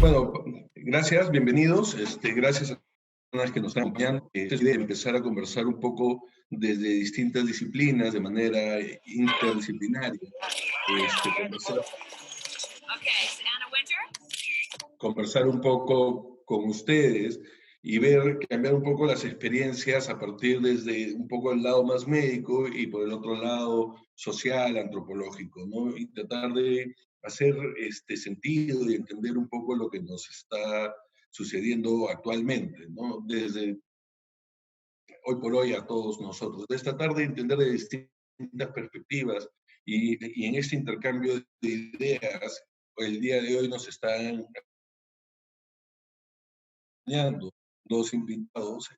Bueno, gracias, bienvenidos. Gracias a las personas que nos están acompañando. Es de empezar a conversar un poco desde distintas disciplinas, de manera interdisciplinaria. Conversar un poco con ustedes y ver, cambiar un poco las experiencias a partir desde un poco el lado más médico y por el otro lado social, antropológico, ¿no? Y tratar de hacer sentido y entender un poco lo que nos está sucediendo actualmente, ¿no? Desde hoy por hoy a todos nosotros. De tratar de entender de distintas perspectivas y en este intercambio de ideas, el día de hoy nos están dos invitados,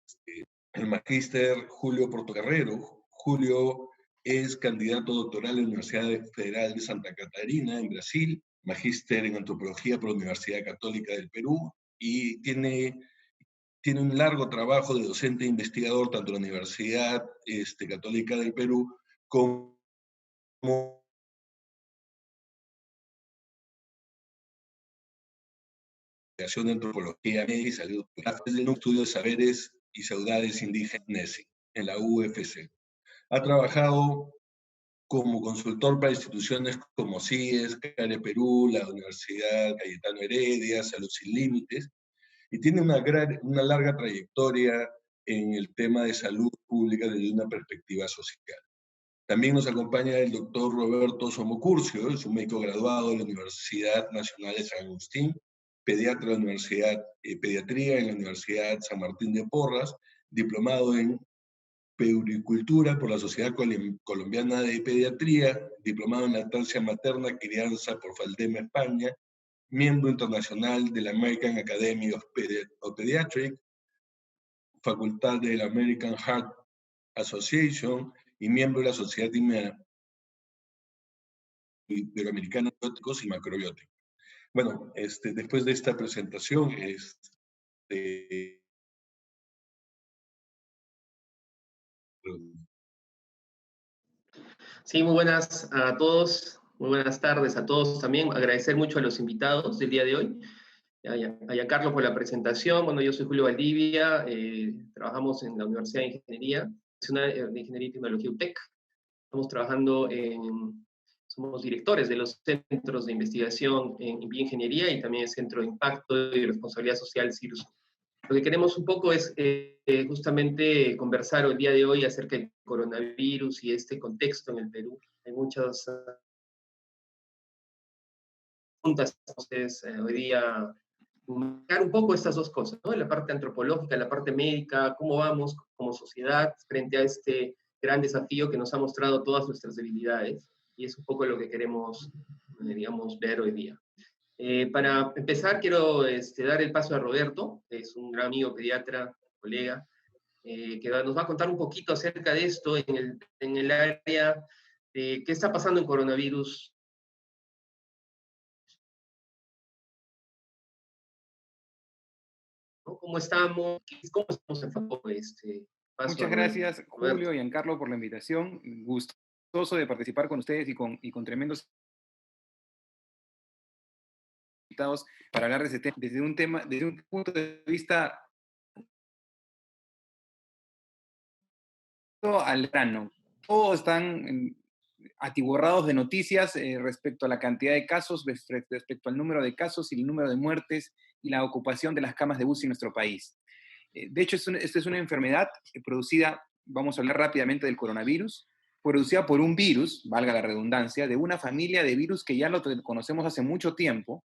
el magíster Julio Portocarrero. Julio es candidato doctoral en la Universidad Federal de Santa Catarina, en Brasil, magíster en antropología por la Universidad Católica del Perú, y tiene un largo trabajo de docente e investigador tanto en la Universidad Católica del Perú como de antropología médica y salud, desde un estudio de saberes y ciudades indígenas en la UFC. Ha trabajado como consultor para instituciones como CIES, CARE Perú, la Universidad Cayetano Heredia, Salud Sin Límites, y tiene una larga trayectoria en el tema de salud pública desde una perspectiva social. También nos acompaña el doctor Roberto Somocurcio, es un médico graduado de la Universidad Nacional de San Agustín, pediatra de la Universidad, pediatría en la Universidad San Martín de Porras, diplomado en Peuricultura por la Sociedad Colombiana de Pediatría, diplomado en lactancia materna, crianza por Faldema, España, miembro internacional de la American Academy of Pediatrics, facultad de la American Heart Association y miembro de la Sociedad Iberoamericana de Bióticos y Macrobióticos. Bueno, después de esta presentación, Sí, muy buenas a todos, muy buenas tardes a todos también. Agradecer mucho a los invitados del día de hoy. A Carlos por la presentación. Bueno, yo soy Julio Valdivia, trabajamos en la Universidad de Ingeniería, de Ingeniería y Tecnología UTEC. Estamos trabajando somos directores de los centros de investigación en bioingeniería y también el Centro de Impacto y Responsabilidad Social CIRUS. Lo que queremos un poco es justamente conversar el día de hoy acerca del coronavirus y este contexto en el Perú. Hay muchas preguntas, entonces hoy día marcar un poco estas dos cosas, ¿no? La parte antropológica, la parte médica, cómo vamos como sociedad frente a este gran desafío que nos ha mostrado todas nuestras debilidades, y es un poco lo que queremos, digamos, ver hoy día. Para empezar, quiero dar el paso a Roberto, que es un gran amigo pediatra, colega, que nos va a contar un poquito acerca de esto en el área de qué está pasando en coronavirus. ¿No? ¿Cómo estamos? ¿Cómo estamos enfocando este paso? Muchas gracias, Julio y Giancarlo, por la invitación. Gustoso de participar con ustedes y con tremendos invitados para hablar de ese tema desde un punto de vista al grano. Todos están atiborrados de noticias respecto a la cantidad de casos, respecto al número de casos y el número de muertes y la ocupación de las camas de UCI en nuestro país. De hecho, esta es una enfermedad producida, vamos a hablar rápidamente del coronavirus, producida por un virus, valga la redundancia, de una familia de virus que ya lo conocemos hace mucho tiempo,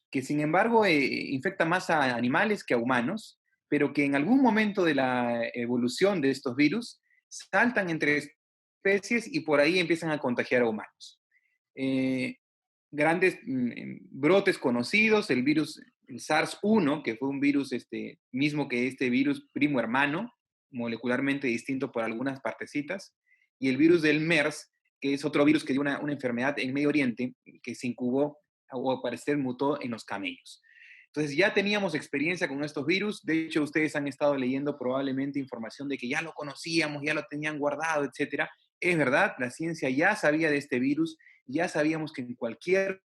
que sin embargo infecta más a animales que a humanos, pero que en algún momento de la evolución de estos virus saltan entre especies y por ahí empiezan a contagiar a humanos. Grandes brotes conocidos, el virus, el SARS-1, que fue un virus mismo que este virus primo hermano, molecularmente distinto por algunas partecitas, y el virus del MERS, que es otro virus que dio una enfermedad en Medio Oriente, que se incubó o al parecer mutó en los camellos. Entonces ya teníamos experiencia con estos virus, de hecho ustedes han estado leyendo probablemente información de que ya lo conocíamos, ya lo tenían guardado, etcétera. Es verdad, la ciencia ya sabía de este virus, ya sabíamos que en cualquier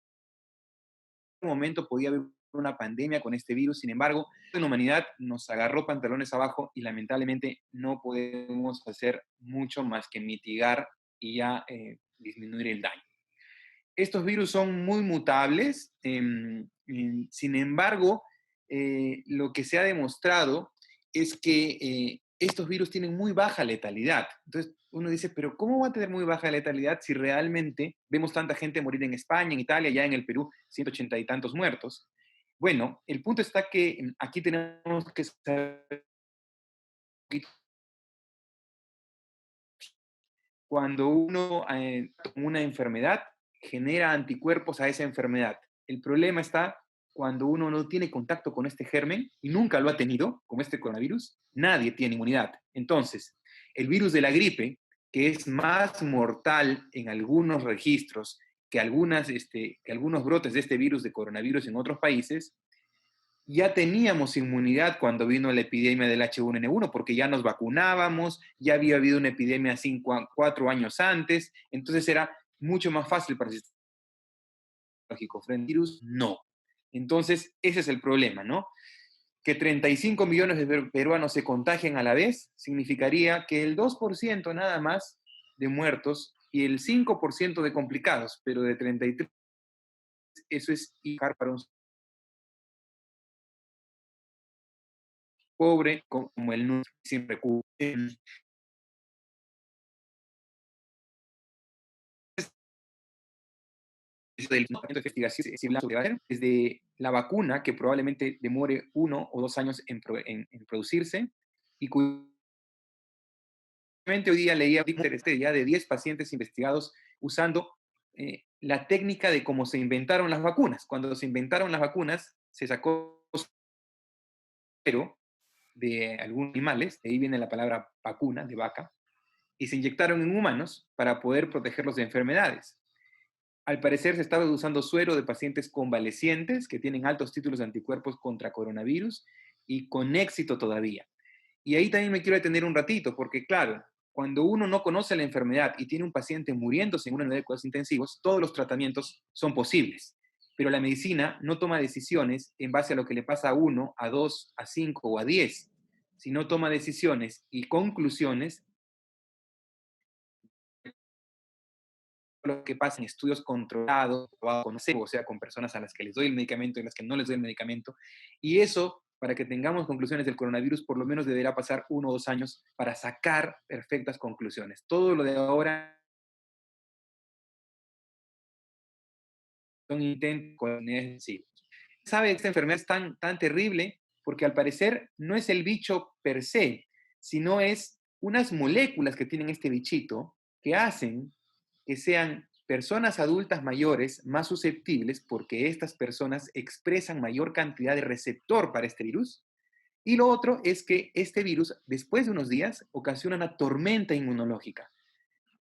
momento podía haber una pandemia con este virus. Sin embargo, la humanidad nos agarró pantalones abajo y lamentablemente no podemos hacer mucho más que mitigar y ya disminuir el daño. Estos virus son muy mutables, sin embargo, lo que se ha demostrado es que estos virus tienen muy baja letalidad. Entonces uno dice, pero ¿cómo va a tener muy baja letalidad si realmente vemos tanta gente morir en España, en Italia, ya en el Perú, 180 y tantos muertos? Bueno, el punto está que aquí tenemos que saber cuando uno toma una enfermedad, genera anticuerpos a esa enfermedad. El problema está cuando uno no tiene contacto con este germen y nunca lo ha tenido, como este coronavirus, nadie tiene inmunidad. Entonces, el virus de la gripe, que es más mortal en algunos registros que algunos brotes de este virus de coronavirus en otros países, ya teníamos inmunidad cuando vino la epidemia del H1N1, porque ya nos vacunábamos, ya había habido una epidemia 4 años antes, entonces era mucho más fácil para el sistema inmunológico. Frente al virus, no. Entonces, ese es el problema, ¿no? Que 35 millones de peruanos se contagien a la vez significaría que el 2% nada más de muertos y el 5% de complicados, pero de 33, eso es hija para un pobre como el nuestro, sin recursos. Del Departamento de Investigación Civil desde la vacuna, que probablemente demore 1 o 2 años en producirse, y cuyamente hoy día leía ya de 10 pacientes investigados usando la técnica de cómo se inventaron las vacunas. Cuando se inventaron las vacunas, se sacó cero de algunos animales, de ahí viene la palabra vacuna, de vaca, y se inyectaron en humanos para poder protegerlos de enfermedades. Al parecer se estaba usando suero de pacientes convalecientes que tienen altos títulos de anticuerpos contra coronavirus y con éxito todavía. Y ahí también me quiero detener un ratito, porque claro, cuando uno no conoce la enfermedad y tiene un paciente muriéndose en una unidad de cuidados intensivos, todos los tratamientos son posibles. Pero la medicina no toma decisiones en base a lo que le pasa a 1, a 2, a 5 o a 10, sino toma decisiones y conclusiones lo que pasa en estudios controlados, o sea, con personas a las que les doy el medicamento y a las que no les doy el medicamento. Y eso, para que tengamos conclusiones del coronavirus, por lo menos deberá pasar 1 o 2 años para sacar perfectas conclusiones. Todo lo de ahora son intentos con sí. ¿Sabe? Esta enfermedad es tan terrible porque al parecer no es el bicho per se, sino es unas moléculas que tienen este bichito que hacen que sean personas adultas mayores más susceptibles porque estas personas expresan mayor cantidad de receptor para este virus. Y lo otro es que este virus, después de unos días, ocasiona una tormenta inmunológica.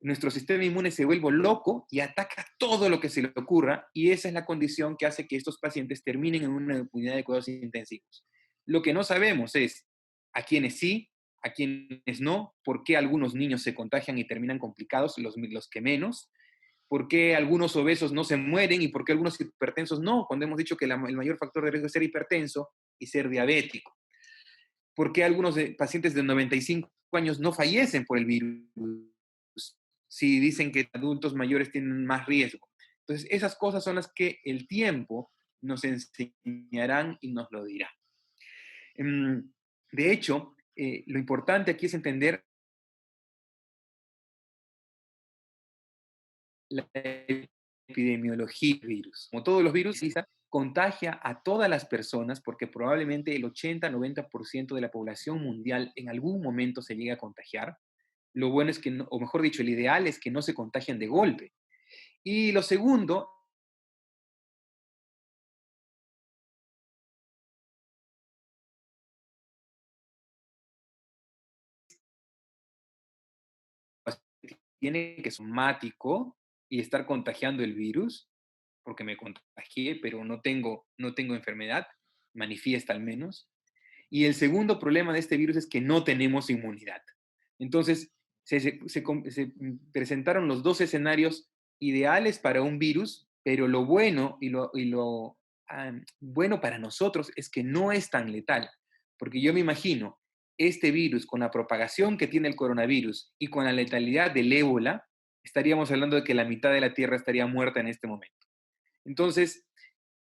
Nuestro sistema inmune se vuelve loco y ataca todo lo que se le ocurra, y esa es la condición que hace que estos pacientes terminen en una unidad de cuidados intensivos. Lo que no sabemos es a quiénes sí, a quiénes no, por qué algunos niños se contagian y terminan complicados, los que menos, por qué algunos obesos no se mueren y por qué algunos hipertensos no, cuando hemos dicho que el mayor factor de riesgo es ser hipertenso y ser diabético. ¿Por qué algunos pacientes de 95 años no fallecen por el virus si dicen que adultos mayores tienen más riesgo? Entonces, esas cosas son las que el tiempo nos enseñarán y nos lo dirá. De hecho, lo importante aquí es entender la epidemiología del virus. Como todos los virus, contagia a todas las personas porque probablemente el 80-90% de la población mundial en algún momento se llega a contagiar. Lo bueno es que, no, o mejor dicho, el ideal es que no se contagien de golpe. Y lo segundo, tiene que ser somático y estar contagiando el virus, porque me contagié, pero no tengo enfermedad, manifiesta al menos. Y el segundo problema de este virus es que no tenemos inmunidad. Entonces, se presentaron los dos escenarios ideales para un virus, pero lo bueno y lo bueno para nosotros es que no es tan letal, porque yo me imagino este virus con la propagación que tiene el coronavirus y con la letalidad del ébola, estaríamos hablando de que la mitad de la Tierra estaría muerta en este momento. Entonces,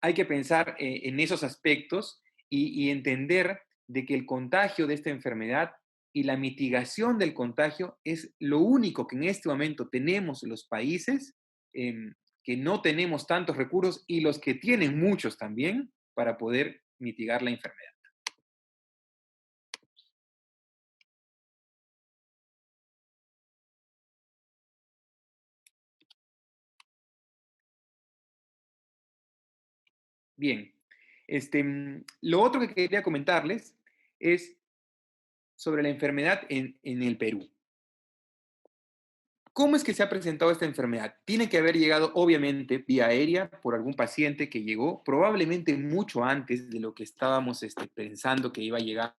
hay que pensar en esos aspectos y entender de que el contagio de esta enfermedad y la mitigación del contagio es lo único que en este momento tenemos los países que no tenemos tantos recursos y los que tienen muchos también para poder mitigar la enfermedad. Bien, lo otro que quería comentarles es sobre la enfermedad en el Perú. ¿Cómo es que se ha presentado esta enfermedad? Tiene que haber llegado, obviamente, vía aérea por algún paciente que llegó, probablemente mucho antes de lo que estábamos pensando que iba a llegar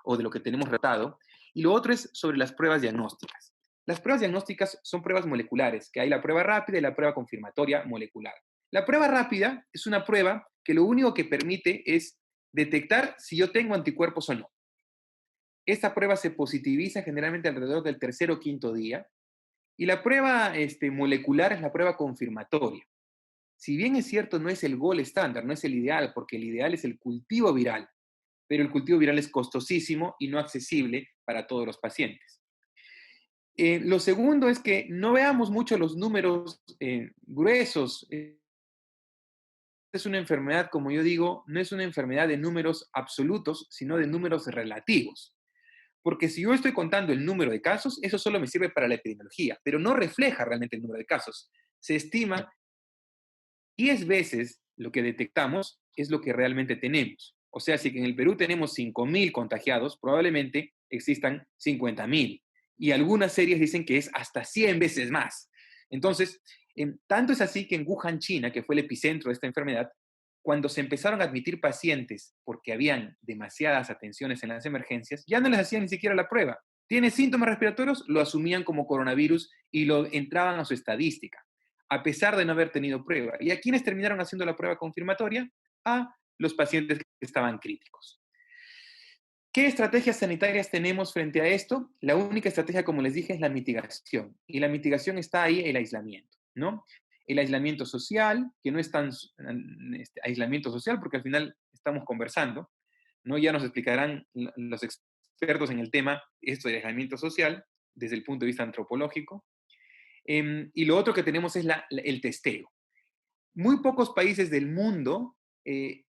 o de lo que tenemos tratado. Y lo otro es sobre las pruebas diagnósticas. Las pruebas diagnósticas son pruebas moleculares, que hay la prueba rápida y la prueba confirmatoria molecular. La prueba rápida es una prueba que lo único que permite es detectar si yo tengo anticuerpos o no. Esta prueba se positiviza generalmente alrededor del tercer o quinto día. Y la prueba molecular es la prueba confirmatoria. Si bien es cierto, no es el gold estándar, no es el ideal, porque el ideal es el cultivo viral, pero el cultivo viral es costosísimo y no accesible para todos los pacientes. Lo segundo es que no veamos mucho los números gruesos. Es una enfermedad, como yo digo, no es una enfermedad de números absolutos, sino de números relativos. Porque si yo estoy contando el número de casos, eso solo me sirve para la epidemiología, pero no refleja realmente el número de casos. Se estima 10 veces lo que detectamos es lo que realmente tenemos. O sea, si en el Perú tenemos 5.000 contagiados, probablemente existan 50.000. Y algunas series dicen que es hasta 100 veces más. Entonces, tanto es así que en Wuhan, China, que fue el epicentro de esta enfermedad, cuando se empezaron a admitir pacientes porque habían demasiadas atenciones en las emergencias, ya no les hacían ni siquiera la prueba. ¿Tiene síntomas respiratorios? Lo asumían como coronavirus y lo entraban a su estadística, a pesar de no haber tenido prueba. ¿Y a quiénes terminaron haciendo la prueba confirmatoria? A los pacientes que estaban críticos. ¿Qué estrategias sanitarias tenemos frente a esto? La única estrategia, como les dije, es la mitigación. Y la mitigación está ahí, el aislamiento, ¿no? El aislamiento social, que no es tan aislamiento social, porque al final estamos conversando, ¿no? Ya nos explicarán los expertos en el tema esto del aislamiento social desde el punto de vista antropológico. Y lo otro que tenemos es el testeo. Muy pocos países del mundo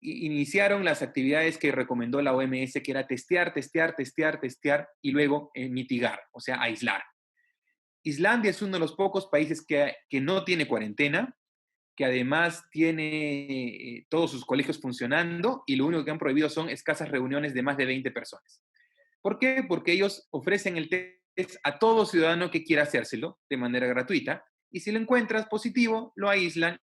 iniciaron las actividades que recomendó la OMS, que era testear y luego mitigar, o sea, aislar. Islandia es uno de los pocos países que no tiene cuarentena, que además tiene todos sus colegios funcionando y lo único que han prohibido son escasas reuniones de más de 20 personas. ¿Por qué? Porque ellos ofrecen el test a todo ciudadano que quiera hacérselo de manera gratuita y si lo encuentras positivo, lo aíslan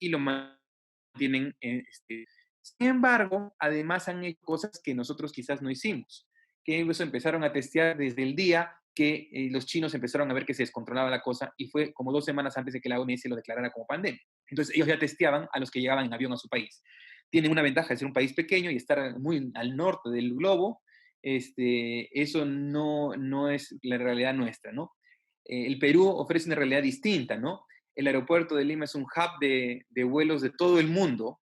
y lo mantienen. Sin embargo, además han hecho cosas que nosotros quizás no hicimos, que ellos empezaron a testear desde el día que los chinos empezaron a ver que se descontrolaba la cosa y fue como 2 semanas antes de que la OMS lo declarara como pandemia. Entonces ellos ya testeaban a los que llegaban en avión a su país. Tienen una ventaja de ser un país pequeño y estar muy al norte del globo. Eso no es la realidad nuestra, ¿no? El Perú ofrece una realidad distinta, ¿no? El aeropuerto de Lima es un hub de vuelos de todo el mundo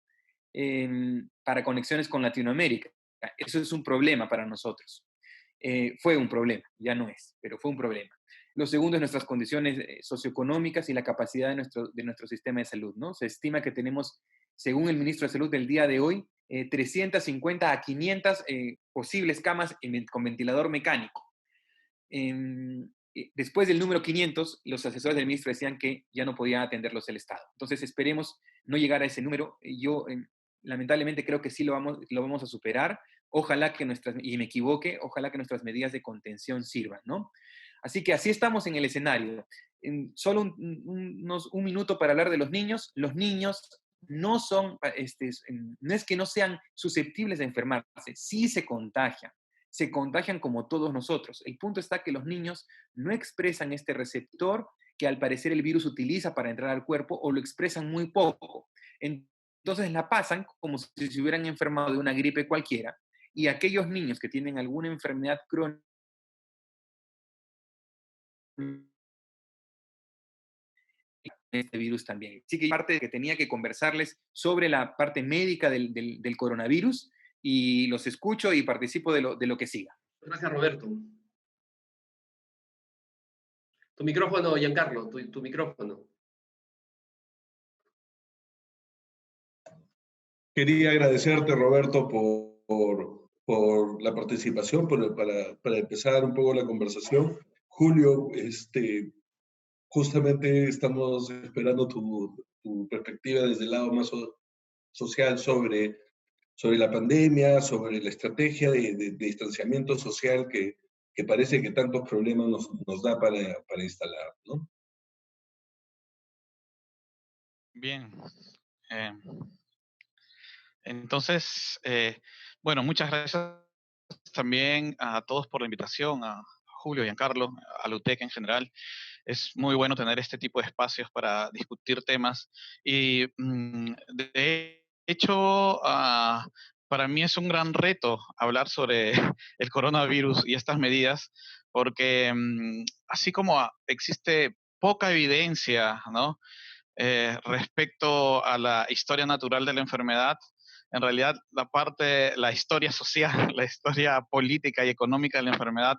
para conexiones con Latinoamérica. Eso es un problema para nosotros. Fue un problema, ya no es, pero fue un problema. Lo segundo es nuestras condiciones socioeconómicas y la capacidad de nuestro sistema de salud, ¿no? Se estima que tenemos, según el ministro de Salud del día de hoy, 350 a 500 posibles camas con ventilador mecánico. Después del número 500, los asesores del ministro decían que ya no podía atenderlos el Estado. Entonces esperemos no llegar a ese número. Yo lamentablemente creo que sí lo vamos a superar. Ojalá que y me equivoque, ojalá que nuestras medidas de contención sirvan, ¿no? Así que así estamos en el escenario. Solo un minuto para hablar de los niños. Los niños no son, no es que no sean susceptibles de enfermarse, sí se contagian como todos nosotros. El punto está que los niños no expresan este receptor que al parecer el virus utiliza para entrar al cuerpo o lo expresan muy poco. Entonces la pasan como si se hubieran enfermado de una gripe cualquiera, y aquellos niños que tienen alguna enfermedad crónica este virus también. Así que parte de que tenía que conversarles sobre la parte médica del coronavirus, y los escucho y participo de lo que siga. Gracias, Roberto. Tu micrófono, Giancarlo, tu micrófono. Quería agradecerte, Roberto, por la participación, para empezar un poco la conversación. Julio, justamente estamos esperando tu perspectiva desde el lado más social sobre la pandemia, sobre la estrategia de distanciamiento social que parece que tantos problemas nos da para instalar, ¿no? Bien. eh, entonces, bueno, muchas gracias también a todos por la invitación, a Julio y a Carlos, a la UTEC en general. Es muy bueno tener este tipo de espacios para discutir temas. Y de hecho, para mí es un gran reto hablar sobre el coronavirus y estas medidas, porque así como existe poca evidencia, ¿no? Respecto a la historia natural de la enfermedad, en realidad la historia social, la historia política y económica de la enfermedad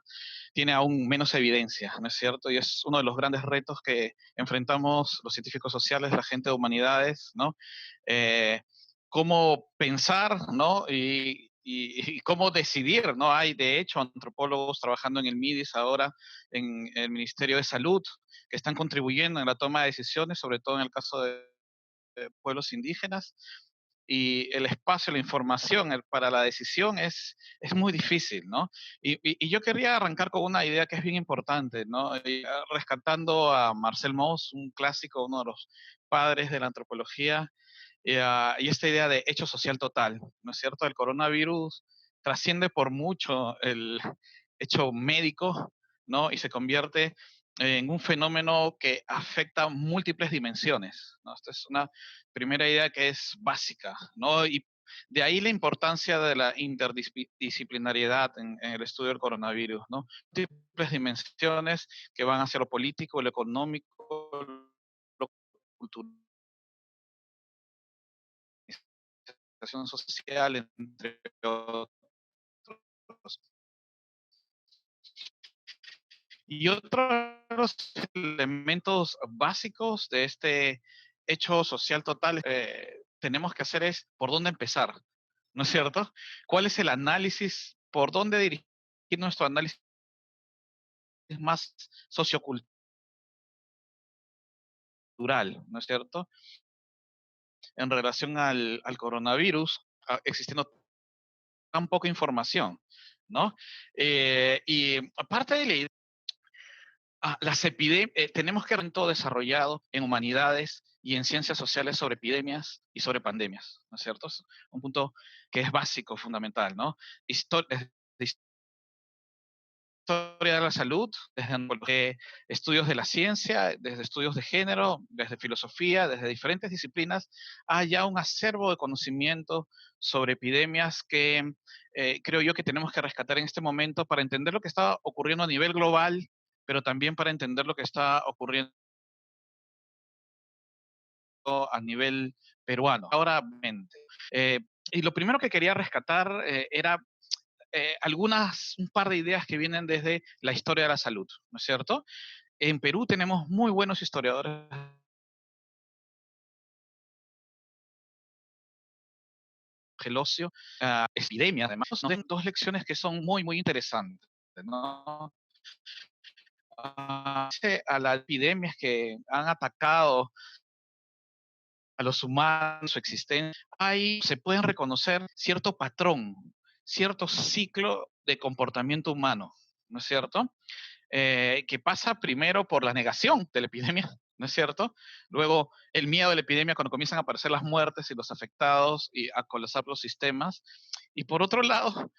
tiene aún menos evidencia, ¿no es cierto? Y es uno de los grandes retos que enfrentamos los científicos sociales, la gente de humanidades, ¿no? Eh, Cómo pensar, ¿no? Y cómo decidir, ¿no? Hay, de hecho, antropólogos trabajando en el MIDIS ahora, en el Ministerio de Salud, que están contribuyendo en la toma de decisiones, sobre todo en el caso de pueblos indígenas, y el espacio, la información para la decisión es muy difícil, ¿no? Y yo quería arrancar con una idea que es bien importante, ¿no? Rescatando a Marcel Mauss, un clásico, uno de los padres de la antropología, y esta idea de hecho social total, ¿no es cierto? El coronavirus trasciende por mucho el hecho médico, ¿no? Y se convierte en un fenómeno que afecta múltiples dimensiones, ¿no? Esta es una primera idea que es básica, ¿no? Y de ahí la importancia de la interdisciplinariedad en el estudio del coronavirus, ¿no? Múltiples dimensiones que van hacia lo político, lo económico, lo cultural, social, entre otros. Y otros elementos básicos de este hecho social total tenemos que hacer es por dónde empezar, ¿no es cierto? ¿Cuál es el análisis? ¿Por dónde dirigir nuestro análisis más sociocultural, ¿no es cierto? En relación al coronavirus, existiendo tan poca información, ¿no? Y aparte de la idea, tenemos que ver todo desarrollado en humanidades y en ciencias sociales sobre epidemias y sobre pandemias, ¿no es cierto? Es un punto que es básico, fundamental, ¿no? Desde historia de la salud, desde estudios de la ciencia, desde estudios de género, desde filosofía, desde diferentes disciplinas, hay ya un acervo de conocimiento sobre epidemias que creo yo que tenemos que rescatar en este momento para entender lo que está ocurriendo a nivel global, pero también para entender lo que está ocurriendo a nivel peruano. Ahora, eh, y lo primero que quería rescatar era un par de ideas que vienen desde la historia de la salud, ¿no es cierto? En Perú tenemos muy buenos historiadores, Gelosio, epidemias, además, nos dan dos lecciones que son muy, muy interesantes, ¿no? A las epidemias que han atacado a los humanos, su existencia, ahí se pueden reconocer cierto patrón, cierto ciclo de comportamiento humano, ¿no es cierto? Que pasa primero por la negación de la epidemia, ¿no es cierto? Luego el miedo de la epidemia cuando comienzan a aparecer las muertes y los afectados y a colapsar los sistemas. Y por otro lado,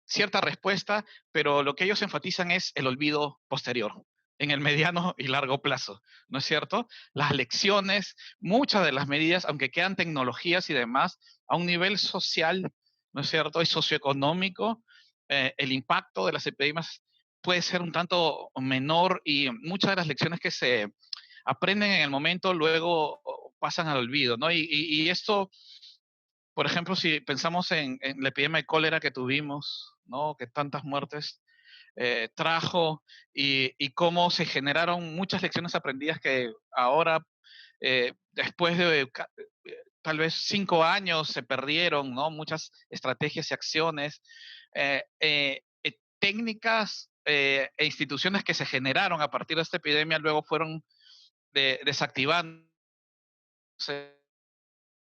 cierta respuesta, pero lo que ellos enfatizan es el olvido posterior, en el mediano y largo plazo, ¿no es cierto? Las lecciones, muchas de las medidas, aunque quedan tecnologías y demás, a un nivel social, ¿no es cierto? Y socioeconómico, el impacto de las epidemias puede ser un tanto menor y muchas de las lecciones que se aprenden en el momento luego pasan al olvido, ¿no? Y esto, por ejemplo, si pensamos en la epidemia de cólera que tuvimos, ¿no? Que tantas muertes trajo y cómo se generaron muchas lecciones aprendidas que ahora, después de tal vez 5 años, se perdieron, ¿no? Muchas estrategias y acciones, técnicas e instituciones que se generaron a partir de esta epidemia luego fueron desactivándose.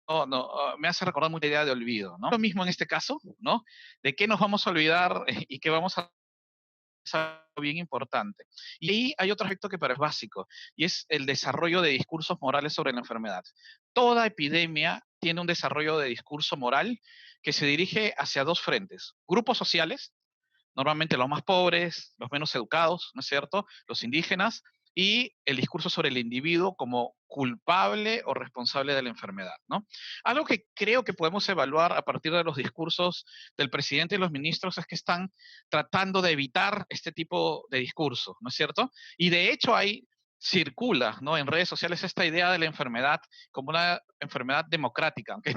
No, no, me hace recordar mucha idea de olvido, ¿no? Lo mismo en este caso, ¿no? ¿De qué nos vamos a olvidar y qué vamos a es algo bien importante? Y ahí hay otro aspecto que para es básico, y es el desarrollo de discursos morales sobre la enfermedad. Toda epidemia tiene un desarrollo de discurso moral que se dirige hacia dos frentes: grupos sociales, normalmente los más pobres, los menos educados, ¿no es cierto?, los indígenas, y el discurso sobre el individuo como culpable o responsable de la enfermedad, ¿no? Algo que creo que podemos evaluar a partir de los discursos del presidente y los ministros es que están tratando de evitar este tipo de discurso, ¿no es cierto? Y de hecho hay circula, ¿no?, en redes sociales esta idea de la enfermedad como una enfermedad democrática, aunque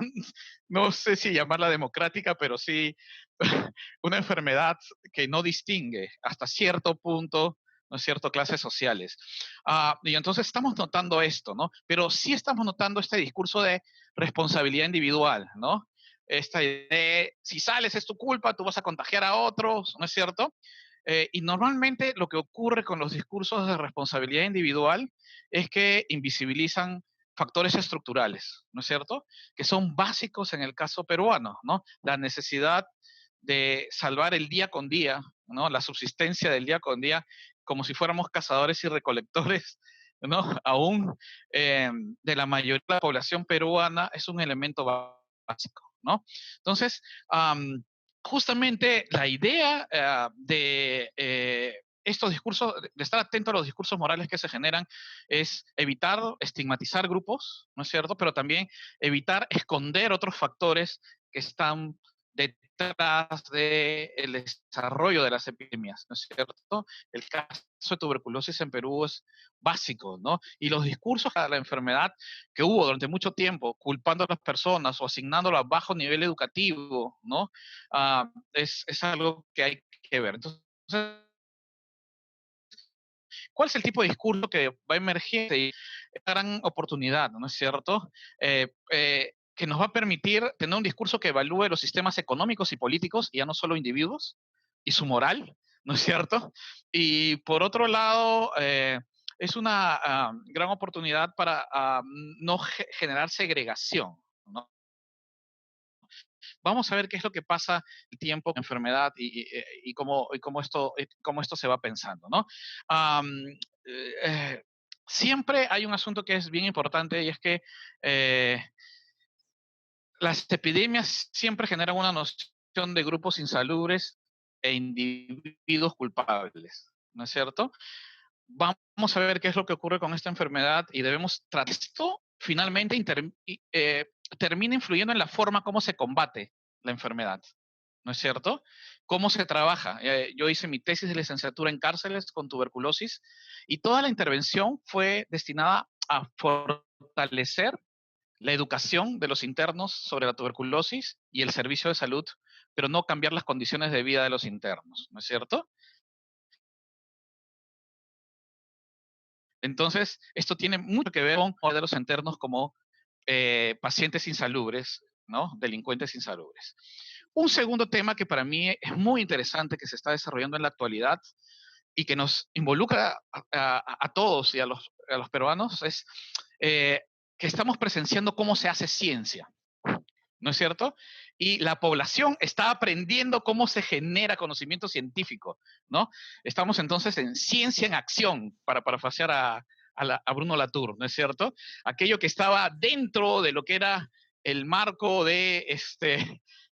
no sé si llamarla democrática, pero sí una enfermedad que no distingue hasta cierto punto, ¿no es cierto?, clases sociales. Y entonces estamos notando esto, ¿no? Pero sí estamos notando este discurso de responsabilidad individual, ¿no? Esta idea de, si sales es tu culpa, tú vas a contagiar a otros, ¿no es cierto? Y normalmente lo que ocurre con los discursos de responsabilidad individual es que invisibilizan factores estructurales, ¿no es cierto?, que son básicos en el caso peruano, ¿no? La necesidad de salvar el día con día, ¿no?, la subsistencia del día con día, como si fuéramos cazadores y recolectores, ¿no? Aún de la mayoría de la población peruana es un elemento básico, ¿no? Entonces, justamente la idea de estos discursos, de estar atento a los discursos morales que se generan, es evitar estigmatizar grupos, ¿no es cierto?, pero también evitar esconder otros factores que están detrás del desarrollo de las epidemias, ¿no es cierto? El caso de tuberculosis en Perú es básico, ¿no? Y los discursos a la enfermedad que hubo durante mucho tiempo, culpando a las personas o asignándolo a bajo nivel educativo, ¿no? Es algo que hay que ver. Entonces, ¿cuál es el tipo de discurso que va a emerger? Y esta gran oportunidad, ¿no es cierto?, que nos va a permitir tener un discurso que evalúe los sistemas económicos y políticos, y ya no solo individuos, y su moral, ¿no es cierto? Y por otro lado, es una gran oportunidad para no generar segregación, ¿no? Vamos a ver qué es lo que pasa el tiempo, enfermedad cómo esto se va pensando, ¿no? Am, eh, Siempre hay un asunto que es bien importante y es que eh, las epidemias siempre generan una noción de grupos insalubres e individuos culpables, ¿no es cierto? Vamos a ver qué es lo que ocurre con esta enfermedad y debemos tratar esto finalmente termina influyendo en la forma como se combate la enfermedad, ¿no es cierto? ¿Cómo se trabaja? Yo hice mi tesis de licenciatura en cárceles con tuberculosis y toda la intervención fue destinada a fortalecer la educación de los internos sobre la tuberculosis y el servicio de salud, pero no cambiar las condiciones de vida de los internos, ¿no es cierto? Entonces, esto tiene mucho que ver con de los internos como pacientes insalubres, ¿no? Delincuentes insalubres. Un segundo tema que para mí es muy interesante, que se está desarrollando en la actualidad y que nos involucra a todos y a los peruanos, es que estamos presenciando cómo se hace ciencia, ¿no es cierto? Y la población está aprendiendo cómo se genera conocimiento científico, ¿no? Estamos entonces en ciencia en acción, para parafasear a Bruno Latour, ¿no es cierto? Aquello que estaba dentro de lo que era el marco de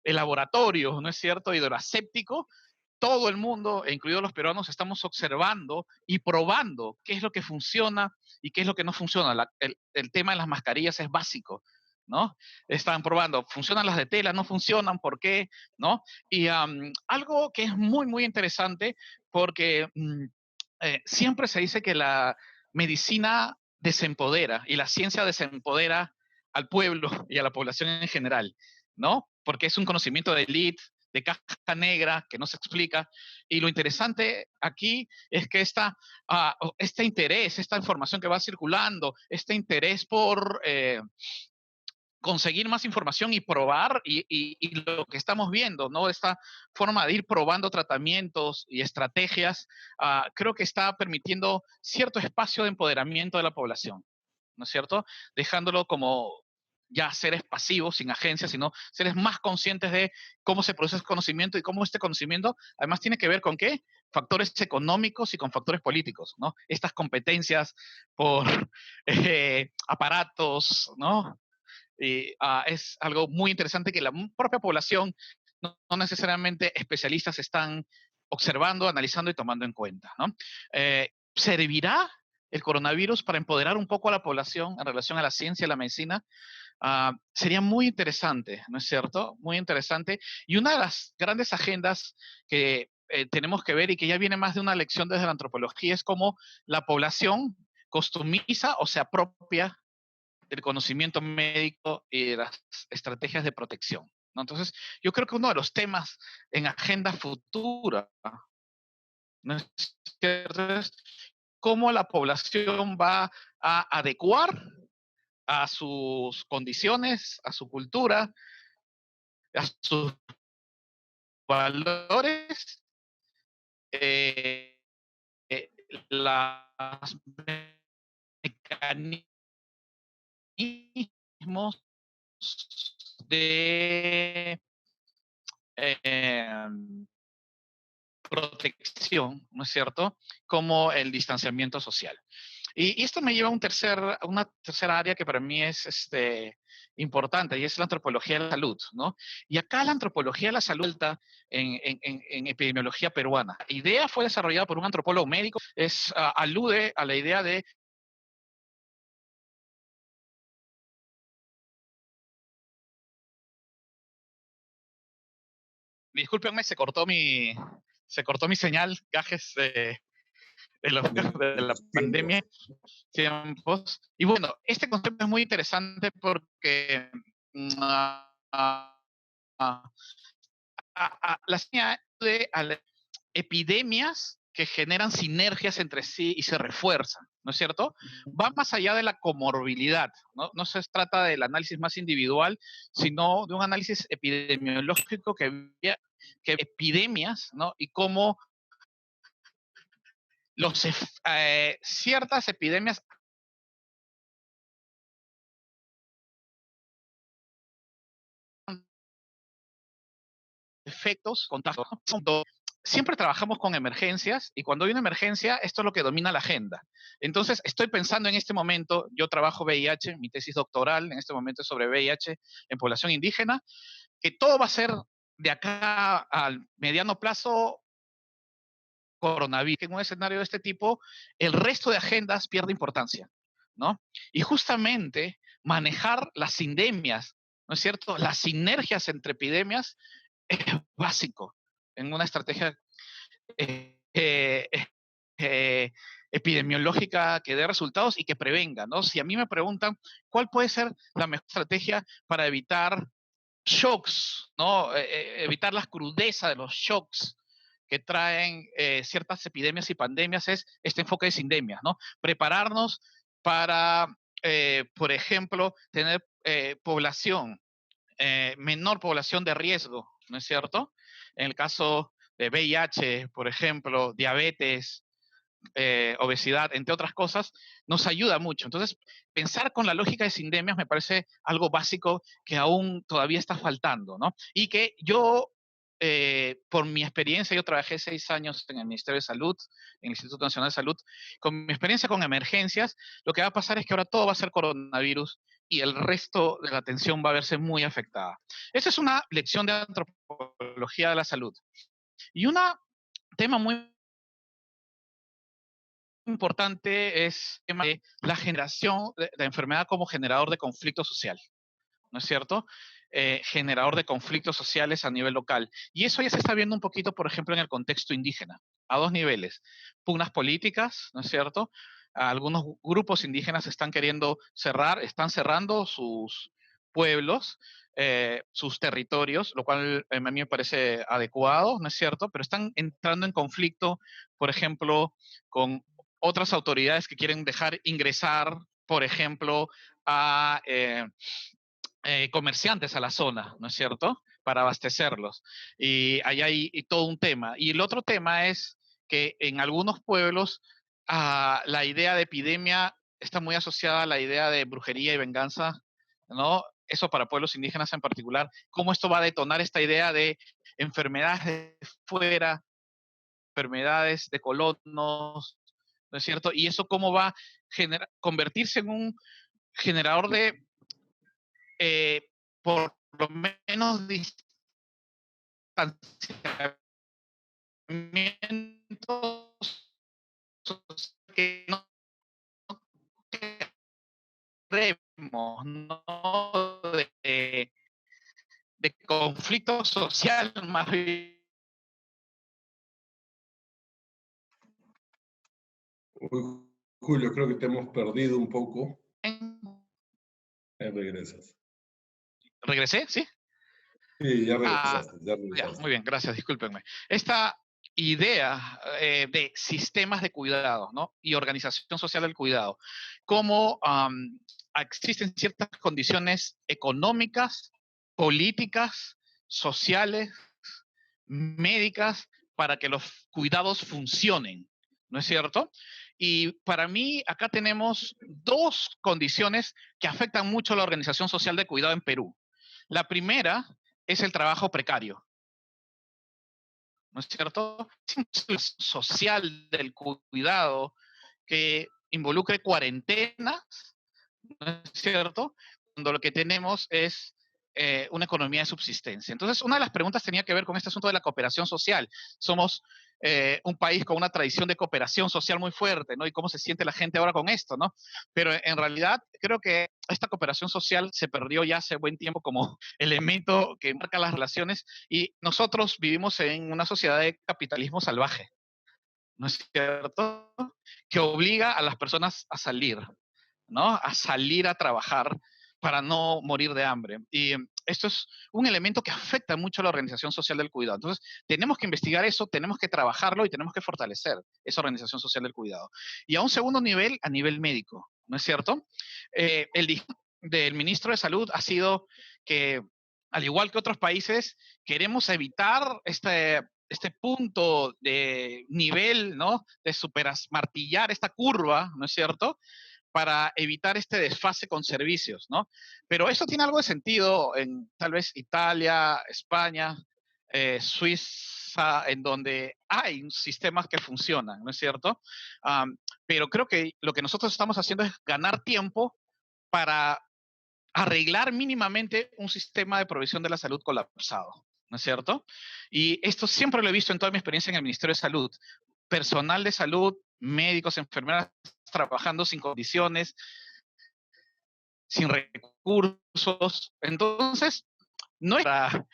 el laboratorio, ¿no es cierto?, y de lo aséptico, todo el mundo, incluidos los peruanos, estamos observando y probando qué es lo que funciona y qué es lo que no funciona. El tema de las mascarillas es básico, ¿no? Están probando, ¿funcionan las de tela? ¿No funcionan? ¿Por qué? ¿No? Y algo que es muy, muy interesante, porque siempre se dice que la medicina desempodera y la ciencia desempodera al pueblo y a la población en general, ¿no? Porque es un conocimiento de élite, de caja negra, que no se explica. Y lo interesante aquí es que este interés, esta información que va circulando, este interés por conseguir más información y probar, y lo que estamos viendo, ¿no? Esta forma de ir probando tratamientos y estrategias, creo que está permitiendo cierto espacio de empoderamiento de la población, ¿no es cierto? Dejándolo como ya seres pasivos, sin agencia, sino seres más conscientes de cómo se produce ese conocimiento y cómo este conocimiento además tiene que ver con qué factores económicos y con factores políticos, ¿no? Estas competencias por aparatos, ¿no? Es algo muy interesante que la propia población, no necesariamente especialistas, están observando, analizando y tomando en cuenta, ¿no? ¿Servirá el coronavirus para empoderar un poco a la población en relación a la ciencia y la medicina? Sería muy interesante, ¿no es cierto? Muy interesante. Y una de las grandes agendas que tenemos que ver y que ya viene más de una lección desde la antropología es cómo la población costumiza o se apropia del conocimiento médico y de las estrategias de protección, ¿no? Entonces, yo creo que uno de los temas en agenda futura, ¿no es cierto?, es cómo la población va a adecuar a sus condiciones, a su cultura, a sus valores, eh, eh, los mecanismos de eh, protección, ¿no es cierto? Como el distanciamiento social. Y esto me lleva a una tercera área que para mí es importante, y es la antropología de la salud, ¿no? Y acá la antropología de la salud está en epidemiología peruana. La idea fue desarrollada por un antropólogo médico, alude a la idea de... Discúlpenme, se cortó mi señal, gajes de la pandemia, tiempos. Y bueno, este concepto es muy interesante porque la ciencia de epidemias que generan sinergias entre sí y se refuerzan, ¿no es cierto? Va más allá de la comorbilidad, ¿no? No se trata del análisis más individual, sino de un análisis epidemiológico que epidemias, ¿no? Y cómo ciertas epidemias efectos, contagios. Siempre trabajamos con emergencias y cuando hay una emergencia, esto es lo que domina la agenda. Entonces, estoy pensando en este momento, yo trabajo VIH, mi tesis doctoral en este momento es sobre VIH en población indígena, que todo va a ser de acá al mediano plazo coronavirus. En un escenario de este tipo, el resto de agendas pierde importancia, ¿no? Y justamente manejar las sindemias, ¿no es cierto? Las sinergias entre epidemias es básico en una estrategia eh, eh, eh, epidemiológica que dé resultados y que prevenga, ¿no? Si a mí me preguntan cuál puede ser la mejor estrategia para evitar shocks, ¿no? Evitar la crudeza de los shocks que traen ciertas epidemias y pandemias es este enfoque de sindemias, ¿no? Prepararnos para, por ejemplo, tener menor población de riesgo, ¿no es cierto? En el caso de VIH, por ejemplo, diabetes, obesidad, entre otras cosas, nos ayuda mucho. Entonces, pensar con la lógica de sindemias me parece algo básico que aún todavía está faltando, ¿no? Y que yo, por mi experiencia, yo trabajé 6 años en el Ministerio de Salud, en el Instituto Nacional de Salud, con mi experiencia con emergencias, lo que va a pasar es que ahora todo va a ser coronavirus y el resto de la atención va a verse muy afectada. Esa es una lección de antropología de la salud. Y una tema muy importante es el tema de la generación de la enfermedad como generador de conflicto social, ¿no es cierto? Generador de conflictos sociales a nivel local. Y eso ya se está viendo un poquito, por ejemplo, en el contexto indígena, a dos niveles. Pugnas políticas, ¿no es cierto? Algunos grupos indígenas están queriendo cerrar, están cerrando sus pueblos, sus territorios, lo cual a mí me parece adecuado, ¿no es cierto? Pero están entrando en conflicto, por ejemplo, con otras autoridades que quieren dejar ingresar, por ejemplo, a comerciantes a la zona, ¿no es cierto? Para abastecerlos. Y ahí hay todo un tema. Y el otro tema es que en algunos pueblos la idea de epidemia está muy asociada a la idea de brujería y venganza, ¿no? Eso para pueblos indígenas en particular. ¿Cómo esto va a detonar esta idea de enfermedades de fuera, enfermedades de colonos, ¿no es cierto? Y eso cómo va a convertirse en un generador de eh, por lo menos distanciamientos que no queremos, ¿no? De conflicto social más bien. Julio, creo que te hemos perdido un poco. Regresas. ¿Regresé? ¿Sí? Sí, ya Ah, regresaste, ya ya, regresaste. muy bien, gracias, discúlpenme. Esta idea de sistemas de cuidado, ¿no? Y organización social del cuidado, cómo existen ciertas condiciones económicas, políticas, sociales, médicas, para que los cuidados funcionen, ¿no es cierto? Y para mí, acá tenemos dos condiciones que afectan mucho a la organización social de cuidado en Perú. La primera es el trabajo precario, ¿no es cierto? Social del cuidado que involucre cuarentenas, ¿no es cierto? Cuando lo que tenemos es una economía de subsistencia. Entonces, una de las preguntas tenía que ver con este asunto de la cooperación social. Somos un país con una tradición de cooperación social muy fuerte, ¿no? Y cómo se siente la gente ahora con esto, ¿no? Pero en realidad creo que esta cooperación social se perdió ya hace buen tiempo como elemento que marca las relaciones y nosotros vivimos en una sociedad de capitalismo salvaje, ¿no es cierto? Que obliga a las personas a salir, ¿no? A salir a trabajar para no morir de hambre. Y esto es un elemento que afecta mucho a la organización social del cuidado. Entonces, tenemos que investigar eso, tenemos que trabajarlo y tenemos que fortalecer esa organización social del cuidado. Y a un segundo nivel, a nivel médico, ¿no es cierto? El discurso del ministro de Salud ha sido que, al igual que otros países, queremos evitar este punto de nivel, ¿no? De martillar esta curva, ¿no es cierto? Para evitar este desfase con servicios, ¿no? Pero eso tiene algo de sentido en tal vez Italia, España, Suiza, en donde hay sistemas que funcionan, ¿no es cierto? Pero creo que lo que nosotros estamos haciendo es ganar tiempo para arreglar mínimamente un sistema de provisión de la salud colapsado, ¿no es cierto? Y esto siempre lo he visto en toda mi experiencia en el Ministerio de Salud. Personal de salud, médicos, enfermeras, trabajando sin condiciones, sin recursos. Entonces, no es para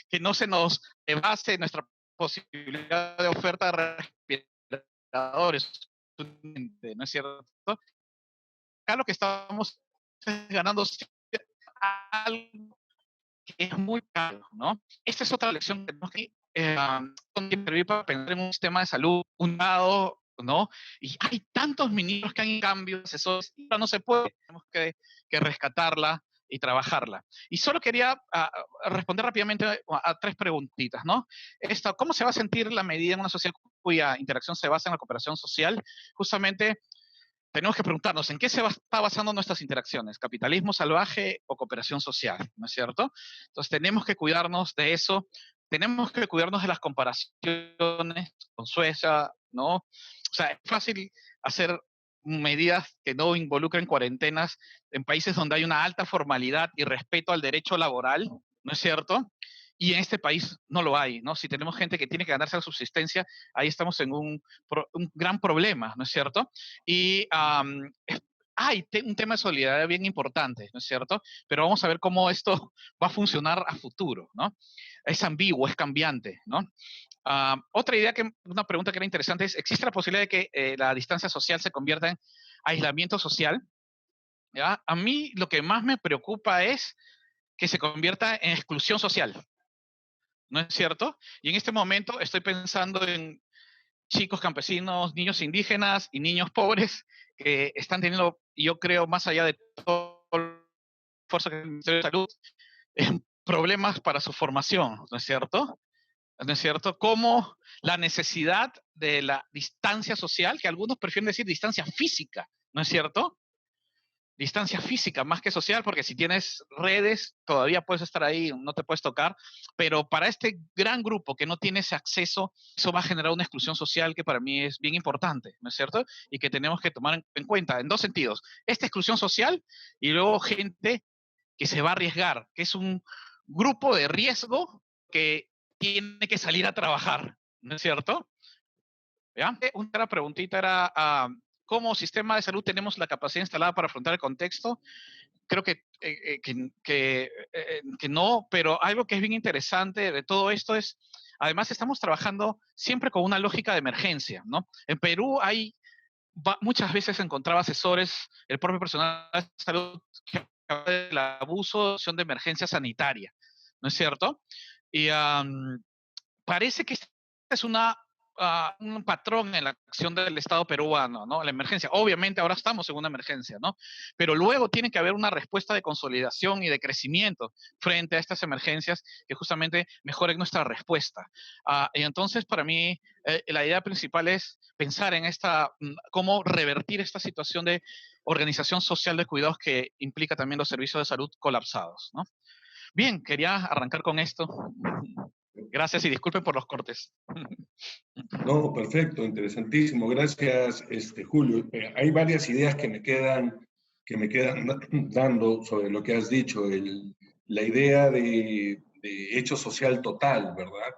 que no se nos base nuestra posibilidad de oferta de respiradores, ¿no es cierto? Acá lo que estamos es ganando algo que es muy caro, ¿no? Esta es otra lección que tenemos que servir para pensar en un sistema de salud unado, ¿no? Y hay tantos ministros que han en cambio, eso no se puede, tenemos que rescatarla y trabajarla. Y solo quería responder rápidamente a tres preguntitas, ¿no? ¿Cómo se va a sentir la medida en una sociedad cuya interacción se basa en la cooperación social? Justamente tenemos que preguntarnos en qué está basando nuestras interacciones, capitalismo salvaje o cooperación social, ¿no es cierto? Entonces tenemos que cuidarnos de eso, tenemos que cuidarnos de las comparaciones con Suecia, ¿no? O sea, es fácil hacer medidas que no involucren cuarentenas en países donde hay una alta formalidad y respeto al derecho laboral, ¿no es cierto? Y en este país no lo hay, ¿no? Si tenemos gente que tiene que ganarse la subsistencia, ahí estamos en un gran problema, ¿no es cierto? Y hay un tema de solidaridad bien importante, ¿no es cierto? Pero vamos a ver cómo esto va a funcionar a futuro, ¿no? Es ambiguo, es cambiante, ¿no? Otra idea, una pregunta que era interesante es, ¿existe la posibilidad de que la distancia social se convierta en aislamiento social? ¿Ya? A mí lo que más me preocupa es que se convierta en exclusión social, ¿no es cierto? Y en este momento estoy pensando en chicos campesinos, niños indígenas y niños pobres que están teniendo, yo creo, más allá de todo el esfuerzo que el Ministerio de Salud, problemas para su formación, ¿no es cierto? ¿No es cierto? Como la necesidad de la distancia social, que algunos prefieren decir distancia física, ¿no es cierto? Distancia física más que social, porque si tienes redes, todavía puedes estar ahí, no te puedes tocar, pero para este gran grupo que no tiene ese acceso, eso va a generar una exclusión social que para mí es bien importante, ¿no es cierto? Y que tenemos que tomar en cuenta en dos sentidos, esta exclusión social y luego gente que se va a arriesgar, que es un grupo de riesgo que tiene que salir a trabajar, ¿no es cierto? ¿Ya? Una preguntita era, ¿cómo sistema de salud tenemos la capacidad instalada para afrontar el contexto? Creo que no, pero algo que es bien interesante de todo esto es, además estamos trabajando siempre con una lógica de emergencia, ¿no? En Perú muchas veces encontraba asesores, el propio personal de salud, que hablaba del abuso de emergencia sanitaria, ¿no es cierto? Y parece que esta es un patrón en la acción del Estado peruano, ¿no? La emergencia. Obviamente ahora estamos en una emergencia, ¿no? Pero luego tiene que haber una respuesta de consolidación y de crecimiento frente a estas emergencias que justamente mejoren nuestra respuesta. Y entonces, para mí, la idea principal es pensar en cómo revertir esta situación de organización social de cuidados que implica también los servicios de salud colapsados, ¿no? Bien, quería arrancar con esto. Gracias y disculpen por los cortes. No, perfecto, interesantísimo. Gracias, Julio. Hay varias ideas que me quedan dando sobre lo que has dicho. La idea de hecho social total, ¿verdad?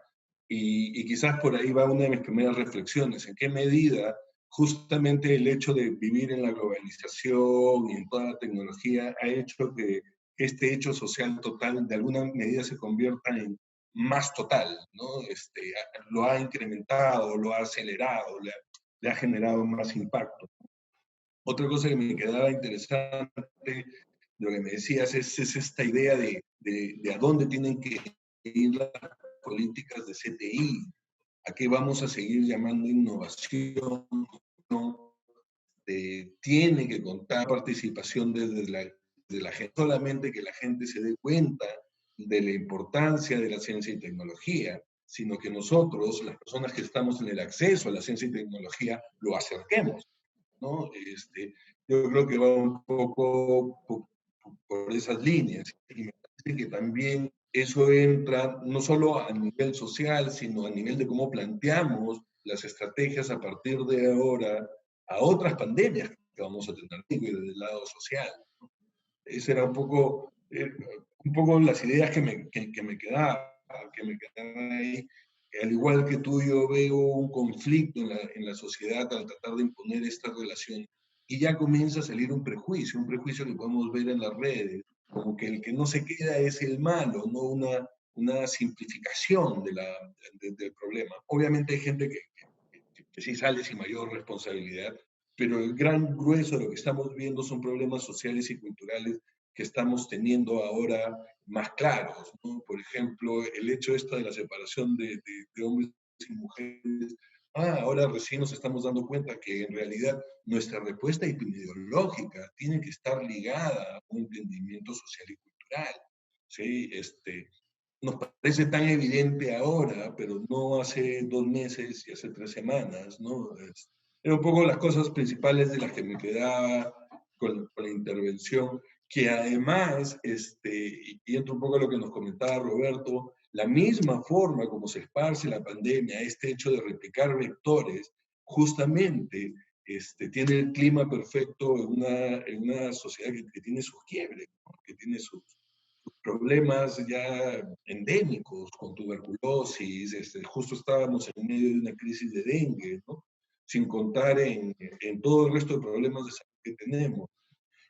Y quizás por ahí va una de mis primeras reflexiones. ¿En qué medida justamente el hecho de vivir en la globalización y en toda la tecnología ha hecho que este hecho social total de alguna medida se convierta en más total, ¿no? Lo ha incrementado, lo ha acelerado, le ha generado más impacto. Otra cosa que me quedaba interesante, lo que me decías, es esta idea de a dónde tienen que ir las políticas de CTI, a qué vamos a seguir llamando innovación, ¿no? Tiene que contar participación de la gente, solamente que la gente se dé cuenta de la importancia de la ciencia y tecnología, sino que nosotros, las personas que estamos en el acceso a la ciencia y tecnología, lo acerquemos, ¿no? Yo creo que va un poco por esas líneas, y me parece que también eso entra no solo a nivel social, sino a nivel de cómo planteamos las estrategias a partir de ahora a otras pandemias que vamos a tener, y desde el lado social. Esas eran un poco las ideas que me quedaban ahí. Al igual que tú, yo veo un conflicto en la sociedad al tratar de imponer esta relación. Y ya comienza a salir un prejuicio que podemos ver en las redes, como que el que no se queda es el malo, no una simplificación del problema. Obviamente hay gente que sí sale sin mayor responsabilidad, pero el gran grueso de lo que estamos viendo son problemas sociales y culturales que estamos teniendo ahora más claros, ¿no? Por ejemplo, el hecho de la separación de hombres y mujeres. Ahora recién nos estamos dando cuenta que en realidad nuestra respuesta epidemiológica tiene que estar ligada a un entendimiento social y cultural. ¿Sí? Nos parece tan evidente ahora, pero no hace 2 meses y hace 3 semanas, ¿no? Eran un poco las cosas principales de las que me quedaba con la intervención, que además, y entro un poco a lo que nos comentaba Roberto, la misma forma como se esparce la pandemia, este hecho de replicar vectores, justamente tiene el clima perfecto en una sociedad que tiene sus quiebres, ¿no? Que tiene sus problemas ya endémicos, con tuberculosis, justo estábamos en medio de una crisis de dengue, ¿no? Sin contar en todo el resto de problemas de salud que tenemos.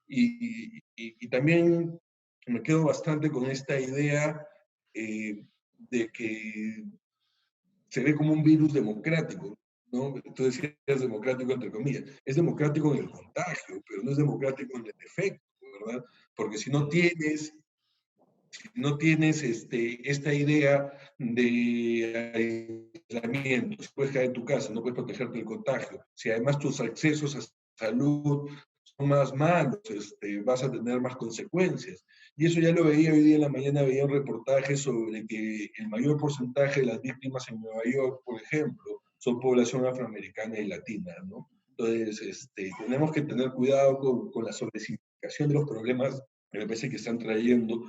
Y también me quedo bastante con esta idea de que se ve como un virus democrático, ¿no? Tú decías democrático entre comillas. Es democrático en el contagio, pero no es democrático en el efecto, ¿verdad? Porque si no tienes esta idea de aislamiento, si puedes quedar en tu casa, no puedes protegerte del contagio, si además tus accesos a salud son más malos, vas a tener más consecuencias. Y eso ya lo veía hoy día en la mañana, veía un reportaje sobre que el mayor porcentaje de las víctimas en Nueva York, por ejemplo, son población afroamericana y latina, ¿no? Entonces, tenemos que tener cuidado con la sobresimplificación de los problemas que me parece que están trayendo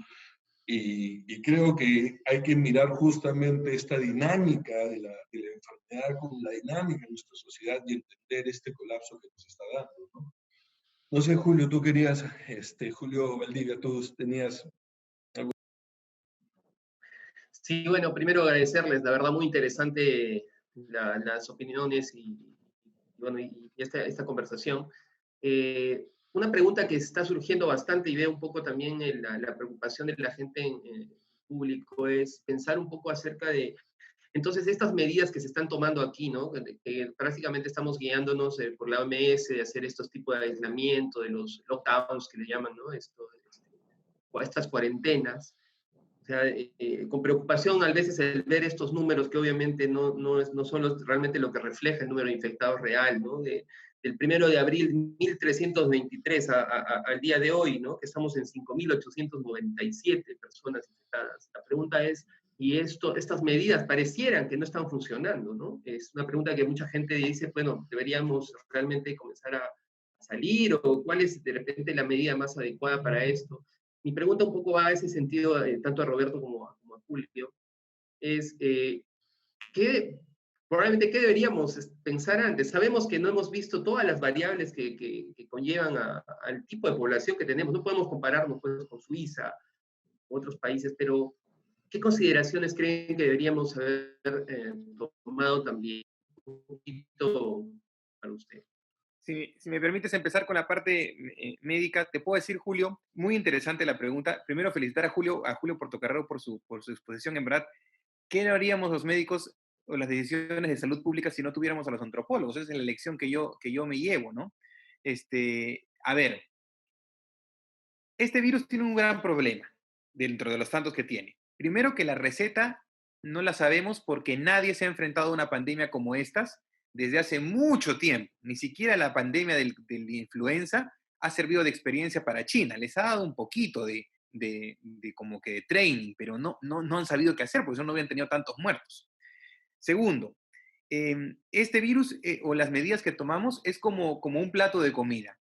y creo que hay que mirar justamente esta dinámica de la enfermedad con la dinámica de nuestra sociedad y entender este colapso que nos está dando, ¿no? No sé, Julio, tú querías, Julio Valdivia, tú tenías algo. Sí, bueno, primero agradecerles, la verdad muy interesante las opiniones bueno, y esta conversación. Una pregunta que está surgiendo bastante y veo un poco también en la preocupación de la gente en público es pensar un poco acerca de, entonces, estas medidas que se están tomando aquí, ¿no? Que prácticamente estamos guiándonos por la OMS de hacer estos tipos de aislamiento, de los lockdowns que le llaman, ¿no? O estas cuarentenas. O sea, con preocupación a veces el ver estos números que obviamente no son realmente lo que refleja el número de infectados real, ¿no? Del 1 de abril 1323 al día de hoy, ¿no? Que estamos en 5.897 personas infectadas. La pregunta es, ¿y estas medidas parecieran que no están funcionando, ¿no? Es una pregunta que mucha gente dice, bueno, deberíamos realmente comenzar a salir o cuál es de repente la medida más adecuada para esto. Mi pregunta un poco va a ese sentido, tanto a Roberto como a Julio, es probablemente qué deberíamos pensar antes. Sabemos que no hemos visto todas las variables que conllevan al tipo de población que tenemos. No podemos compararnos pues, con Suiza u otros países, pero ¿qué consideraciones creen que deberíamos haber tomado también un poquito para usted? Si me permites empezar con la parte médica, te puedo decir, Julio, muy interesante la pregunta. Primero, felicitar a Julio Portocarrero por su exposición. En verdad, ¿qué haríamos los médicos o las decisiones de salud pública si no tuviéramos a los antropólogos? Esa es la lección que yo me llevo, ¿no? A ver, este virus tiene un gran problema dentro de los tantos que tiene. Primero que la receta no la sabemos porque nadie se ha enfrentado a una pandemia como estas desde hace mucho tiempo. Ni siquiera la pandemia de la influenza ha servido de experiencia para China. Les ha dado un poquito de como que de training, pero no han sabido qué hacer, porque eso no habían tenido tantos muertos. Segundo, este virus o las medidas que tomamos es como un plato de comida.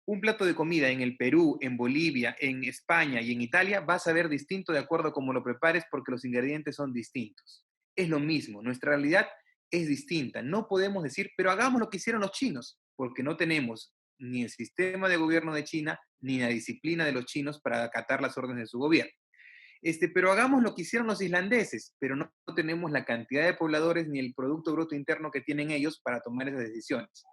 Un plato de comida en el Perú, en Bolivia, en España y en Italia va a saber distinto de acuerdo a cómo lo prepares porque los ingredientes son distintos. Es lo mismo, nuestra realidad es distinta. No podemos decir, pero hagamos lo que hicieron los chinos, porque no tenemos ni el sistema de gobierno de China ni la disciplina de los chinos para acatar las órdenes de su gobierno. Pero hagamos lo que hicieron los islandeses, pero no tenemos la cantidad de pobladores ni el Producto Bruto Interno que tienen ellos para tomar esas decisiones.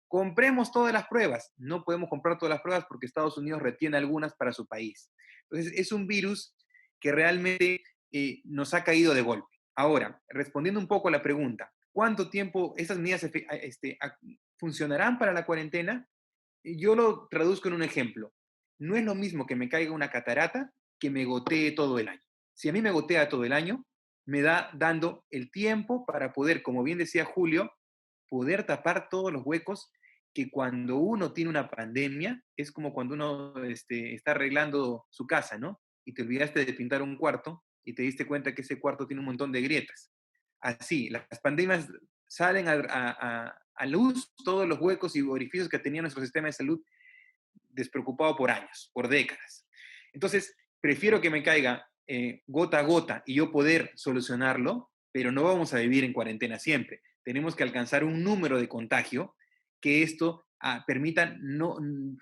Compremos todas las pruebas. No podemos comprar todas las pruebas porque Estados Unidos retiene algunas para su país. Entonces, es un virus que realmente nos ha caído de golpe. Ahora, respondiendo un poco a la pregunta, ¿cuánto tiempo esas medidas funcionarán para la cuarentena? Yo lo traduzco en un ejemplo. No es lo mismo que me caiga una catarata que me gotee todo el año. Si a mí me gotea todo el año, me da dando el tiempo para poder, como bien decía Julio, poder tapar todos los huecos que cuando uno tiene una pandemia, es como cuando uno está arreglando su casa, ¿no? Y te olvidaste de pintar un cuarto y te diste cuenta que ese cuarto tiene un montón de grietas. Así, las pandemias salen a luz todos los huecos y orificios que tenía nuestro sistema de salud despreocupado por años, por décadas. Entonces, prefiero que me caiga gota a gota y yo poder solucionarlo, pero no vamos a vivir en cuarentena siempre. Tenemos que alcanzar un número de contagio que esto permitan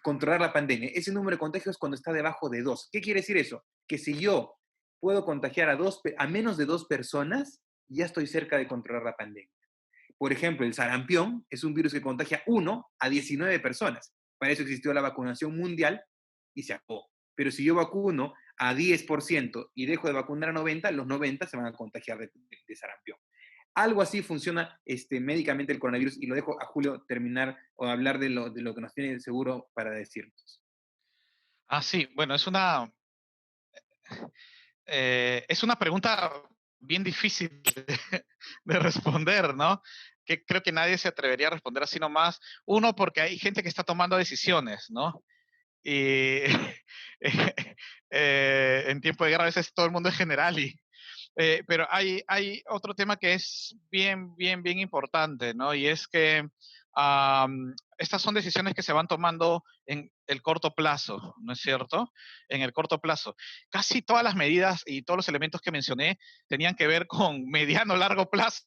controlar la pandemia. Ese número de contagios cuando está debajo de 2. ¿Qué quiere decir eso? Que si yo puedo contagiar a menos de 2 personas, ya estoy cerca de controlar la pandemia. Por ejemplo, el sarampión es un virus que contagia 1 a 19 personas. Para eso existió la vacunación mundial y se acabó. Pero si yo vacuno a 10% y dejo de vacunar a 90, los 90 se van a contagiar de sarampión. Algo así funciona médicamente el coronavirus, y lo dejo a Julio terminar o hablar de lo que nos tiene seguro para decirnos. Sí, bueno, es una pregunta bien difícil de responder, ¿no? Que creo que nadie se atrevería a responder así nomás. Uno, porque hay gente que está tomando decisiones, ¿no? Y en tiempo de guerra a veces todo el mundo es general, pero hay otro tema que es bien importante, ¿no? Y es que estas son decisiones que se van tomando en el corto plazo, ¿no es cierto? En el corto plazo. Casi todas las medidas y todos los elementos que mencioné tenían que ver con mediano, largo plazo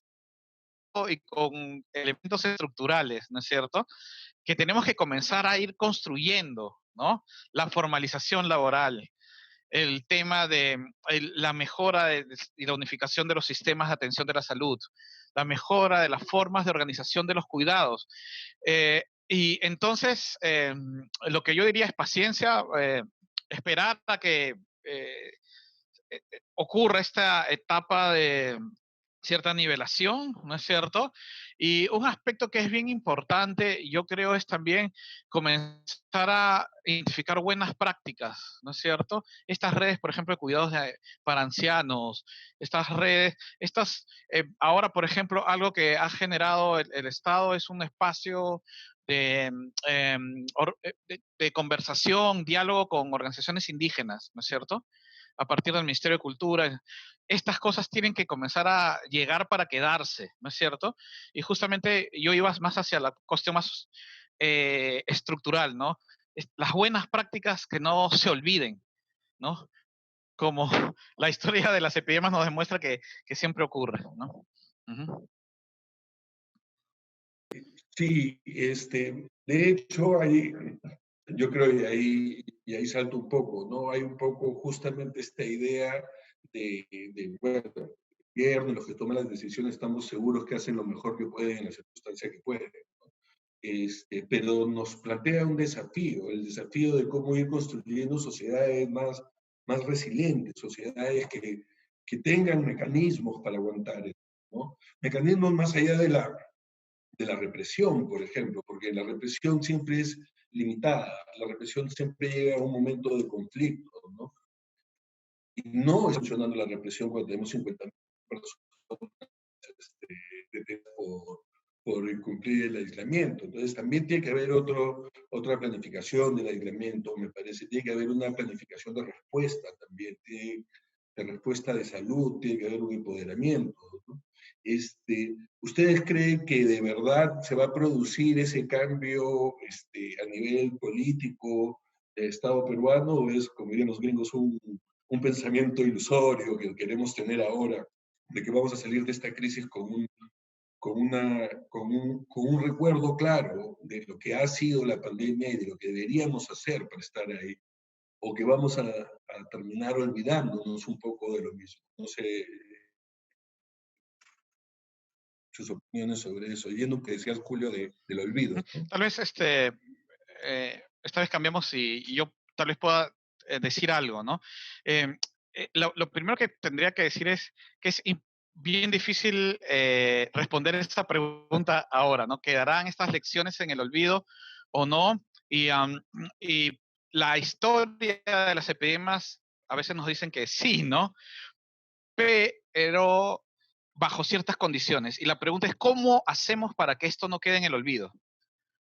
y con elementos estructurales, ¿no es cierto? Que tenemos que comenzar a ir construyendo, ¿no? La formalización laboral, el tema de la mejora y la unificación de los sistemas de atención de la salud, la mejora de las formas de organización de los cuidados. Y entonces, lo que yo diría es paciencia, esperar a que ocurra esta etapa de cierta nivelación, ¿no es cierto? Y un aspecto que es bien importante, yo creo, es también comenzar a identificar buenas prácticas, ¿no es cierto? Estas redes, por ejemplo, de cuidados para ancianos, estas redes, ahora, por ejemplo, algo que ha generado el Estado es un espacio de, de conversación, diálogo con organizaciones indígenas, ¿no es cierto? A partir del Ministerio de Cultura. Estas cosas tienen que comenzar a llegar para quedarse, ¿no es cierto? Y justamente yo iba más hacia la cuestión más estructural, ¿no? Las buenas prácticas que no se olviden, ¿no? Como la historia de las epidemias nos demuestra que siempre ocurre, ¿no? Uh-huh. Sí, de hecho, yo creo que ahí salto un poco, ¿no? Hay un poco justamente esta idea bueno, el gobierno, los que toman las decisiones, estamos seguros que hacen lo mejor que pueden en la circunstancia que pueden, ¿no? Pero nos plantea un desafío, el desafío de cómo ir construyendo sociedades más resilientes, sociedades que tengan mecanismos para aguantar, ¿no? Mecanismos más allá de la represión, por ejemplo, porque la represión siempre es limitada, la represión siempre llega a un momento de conflicto, ¿no? Y no está funcionando la represión cuando tenemos 50.000 personas por incumplir el aislamiento. Entonces también tiene que haber otra planificación del aislamiento, me parece, tiene que haber una planificación de respuesta también, de respuesta de salud, tiene que haber un empoderamiento, ¿no? ¿Ustedes creen que de verdad se va a producir ese cambio a nivel político del Estado peruano, o es, como dirían los gringos, un pensamiento ilusorio que queremos tener ahora, de que vamos a salir de esta crisis con un recuerdo claro de lo que ha sido la pandemia y de lo que deberíamos hacer para estar ahí, o que vamos a terminar olvidándonos un poco de lo mismo? No sé sus opiniones sobre eso, yendo que decías, Julio, del olvido, ¿no? Tal vez esta vez cambiamos y yo tal vez pueda decir algo, ¿no? Lo primero que tendría que decir es que es bien difícil responder esta pregunta ahora, ¿no? ¿Quedarán estas lecciones en el olvido o no? Y la historia de las epidemias a veces nos dicen que sí, ¿no? Pero bajo ciertas condiciones. Y la pregunta es, ¿cómo hacemos para que esto no quede en el olvido?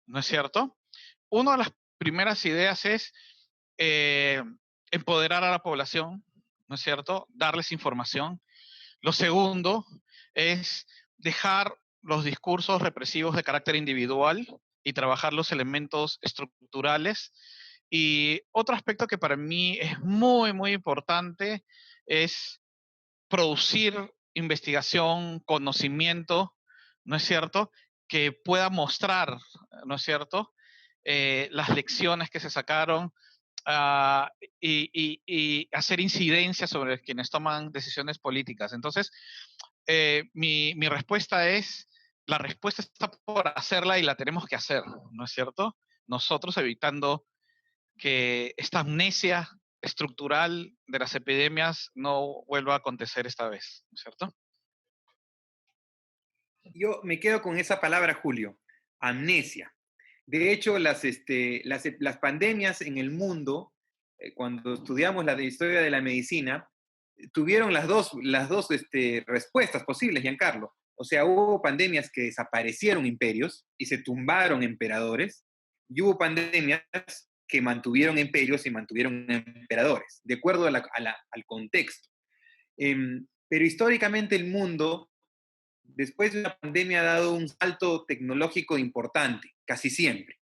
¿No es cierto? Una de las primeras ideas es empoderar a la población, ¿no es cierto? Darles información. Lo segundo es dejar los discursos represivos de carácter individual y trabajar los elementos estructurales. Y otro aspecto que para mí es muy importante es producir investigación, conocimiento, ¿no es cierto?, que pueda mostrar, ¿no es cierto?, las lecciones que se sacaron, y hacer incidencia sobre quienes toman decisiones políticas. Entonces, mi respuesta es, la respuesta está por hacerla y la tenemos que hacer, ¿no es cierto? Nosotros evitando que esta amnesia estructural de las epidemias no vuelva a acontecer esta vez, ¿no es cierto? Yo me quedo con esa palabra, Julio, amnesia. De hecho, las pandemias en el mundo, cuando estudiamos la historia de la medicina, tuvieron las dos respuestas posibles, Giancarlo. O sea, hubo pandemias que desaparecieron imperios y se tumbaron emperadores, y hubo pandemias que mantuvieron imperios y mantuvieron emperadores, de acuerdo al contexto. Pero históricamente el mundo, después de la pandemia, ha dado un salto tecnológico importante, casi siempre.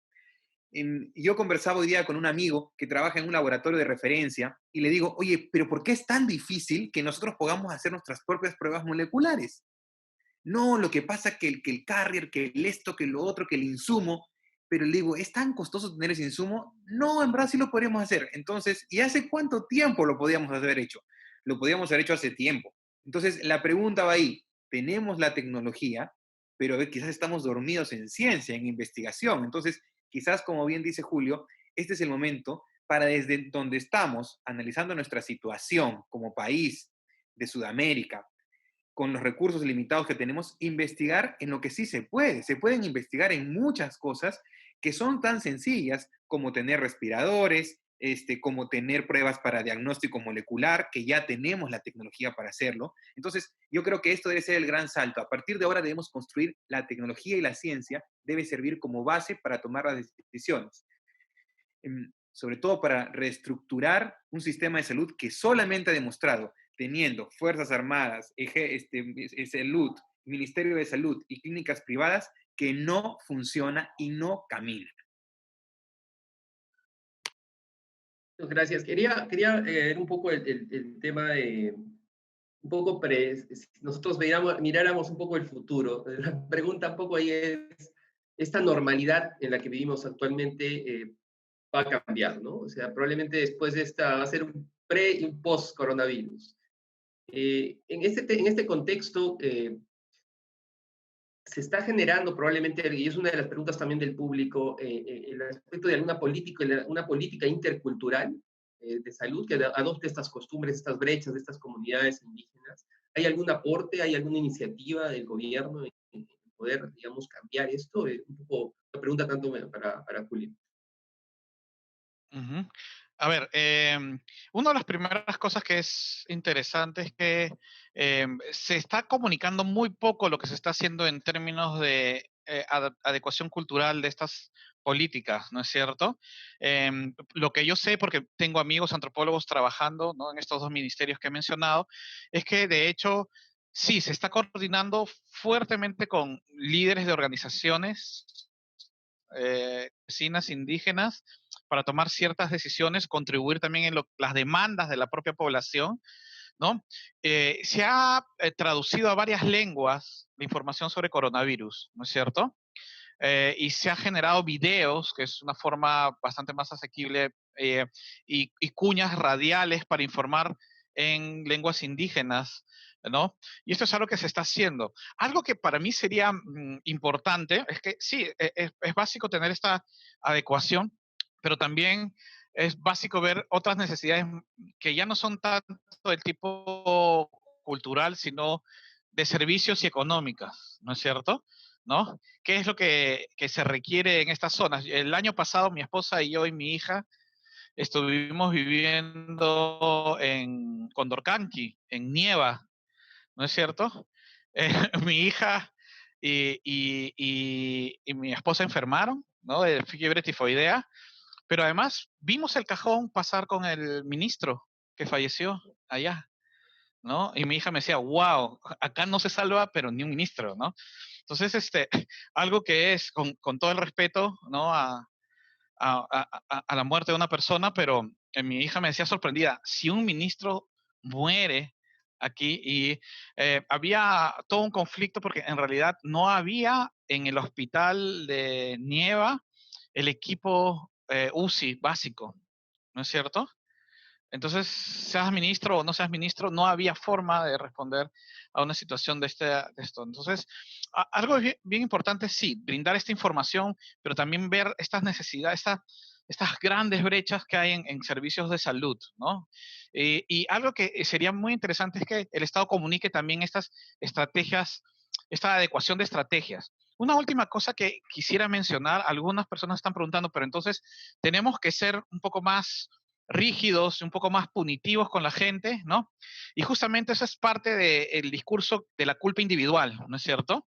Yo conversaba hoy día con un amigo que trabaja en un laboratorio de referencia y le digo, oye, pero ¿por qué es tan difícil que nosotros podamos hacer nuestras propias pruebas moleculares? No, lo que pasa es que el carrier, que el esto, que lo otro, que el insumo, pero le digo, ¿es tan costoso tener ese insumo? No, en verdad sí lo podríamos hacer. Entonces, ¿y hace cuánto tiempo lo podíamos haber hecho? Lo podíamos haber hecho hace tiempo. Entonces, la pregunta va ahí, tenemos la tecnología, pero quizás estamos dormidos en ciencia, en investigación. Entonces, quizás, como bien dice Julio, este es el momento para desde donde estamos, analizando nuestra situación como país de Sudamérica, con los recursos limitados que tenemos, investigar en lo que sí se puede. Se pueden investigar en muchas cosas que son tan sencillas como tener respiradores, como tener pruebas para diagnóstico molecular, que ya tenemos la tecnología para hacerlo. Entonces, yo creo que esto debe ser el gran salto. A partir de ahora debemos construir la tecnología y la ciencia, debe servir como base para tomar las decisiones. Sobre todo para reestructurar un sistema de salud que solamente ha demostrado, teniendo Fuerzas Armadas, salud, Ministerio de Salud y clínicas privadas, que no funciona y no camina. Gracias. Quería ver un poco el tema de, un poco nosotros miráramos un poco el futuro. La pregunta un poco ahí es, esta normalidad en la que vivimos actualmente va a cambiar, ¿no? O sea, probablemente después de esta va a ser un pre y un post coronavirus. En este contexto, se está generando probablemente, y es una de las preguntas también del público, el aspecto de una política intercultural de salud que adopte estas costumbres, estas brechas de estas comunidades indígenas. ¿Hay algún aporte, hay alguna iniciativa del gobierno en poder, digamos, cambiar esto? Un poco la pregunta tanto para Julio. Ujú. A ver, una de las primeras cosas que es interesante es que se está comunicando muy poco lo que se está haciendo en términos de adecuación cultural de estas políticas, ¿no es cierto? Lo que yo sé, porque tengo amigos antropólogos trabajando, ¿no?, en estos dos ministerios que he mencionado, es que de hecho sí, se está coordinando fuertemente con líderes de organizaciones vecinas indígenas para tomar ciertas decisiones, contribuir también en las demandas de la propia población, ¿no? Se ha traducido a varias lenguas la información sobre coronavirus, ¿no es cierto? Y se han generado videos, que es una forma bastante más asequible, y cuñas radiales para informar en lenguas indígenas, ¿no? Y esto es algo que se está haciendo. Algo que para mí sería importante es que sí, es básico tener esta adecuación, pero también es básico ver otras necesidades que ya no son tanto del tipo cultural, sino de servicios y económicas, ¿no es cierto? ¿No? ¿Qué es lo que se requiere en estas zonas? El año pasado mi esposa y yo y mi hija estuvimos viviendo en Condorcanqui, en Nieva, ¿no es cierto? Mi hija y mi esposa enfermaron, ¿no?, de fiebre tifoidea, pero además vimos el cajón pasar con el ministro que falleció allá, ¿no? Y mi hija me decía, wow, acá no se salva, pero ni un ministro, ¿no? Entonces, algo que es, con todo el respeto, ¿no?, a la muerte de una persona, pero mi hija me decía sorprendida, si un ministro muere aquí, y había todo un conflicto porque en realidad no había en el hospital de Nieva el equipo UCI básico, ¿no es cierto? Entonces, seas ministro o no seas ministro, no había forma de responder a una situación de esto. Entonces, algo bien importante, sí, brindar esta información, pero también ver estas necesidades, estas grandes brechas que hay en servicios de salud, ¿no? Y algo que sería muy interesante es que el Estado comunique también estas estrategias, esta adecuación de estrategias. Una última cosa que quisiera mencionar, algunas personas están preguntando, pero entonces tenemos que ser un poco más rígidos, un poco más punitivos con la gente, ¿no? Y justamente eso es parte del discurso de la culpa individual, ¿no es cierto?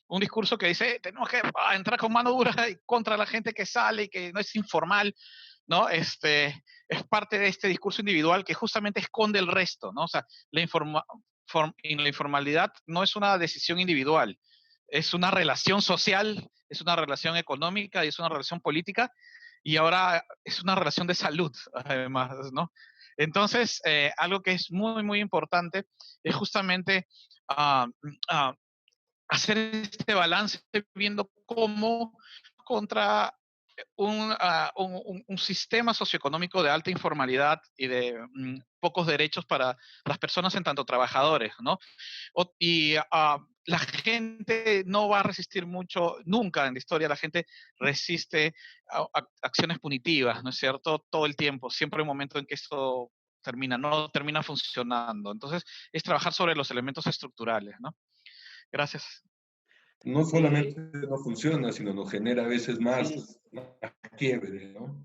Un discurso que dice, tenemos que entrar con mano dura contra la gente que sale y que no es informal, ¿no? Es parte de este discurso individual que justamente esconde el resto, ¿no? O sea, la informalidad no es una decisión individual, es una relación social, es una relación económica y es una relación política y ahora es una relación de salud, además, ¿no? Entonces, algo que es muy, muy importante es justamente uh, uh, hacer este balance viendo cómo contra un sistema socioeconómico de alta informalidad y de pocos derechos para las personas en tanto trabajadores, ¿no? La gente no va a resistir mucho, nunca en la historia la gente resiste a acciones punitivas, ¿no es cierto? Todo el tiempo, siempre hay un momento en que esto no termina funcionando. Entonces, es trabajar sobre los elementos estructurales, ¿no? Gracias. No solamente no funciona, sino nos genera a veces más quiebre, ¿no?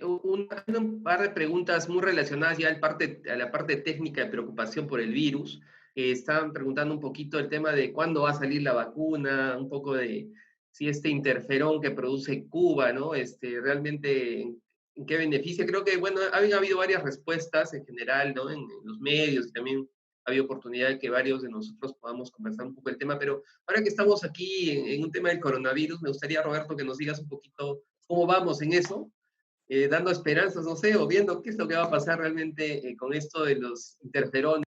Un par de preguntas muy relacionadas ya a la parte técnica de preocupación por el virus. Estaban preguntando un poquito el tema de cuándo va a salir la vacuna, un poco de si este interferón que produce Cuba, ¿no? Realmente en qué beneficia. Creo que, bueno, ha habido varias respuestas en general, ¿no? En los medios y también ha habido oportunidad de que varios de nosotros podamos conversar un poco el tema, pero ahora que estamos aquí en un tema del coronavirus, me gustaría, Roberto, que nos digas un poquito cómo vamos en eso. Dando esperanzas, no sé, o viendo qué es lo que va a pasar realmente con esto de los interferones.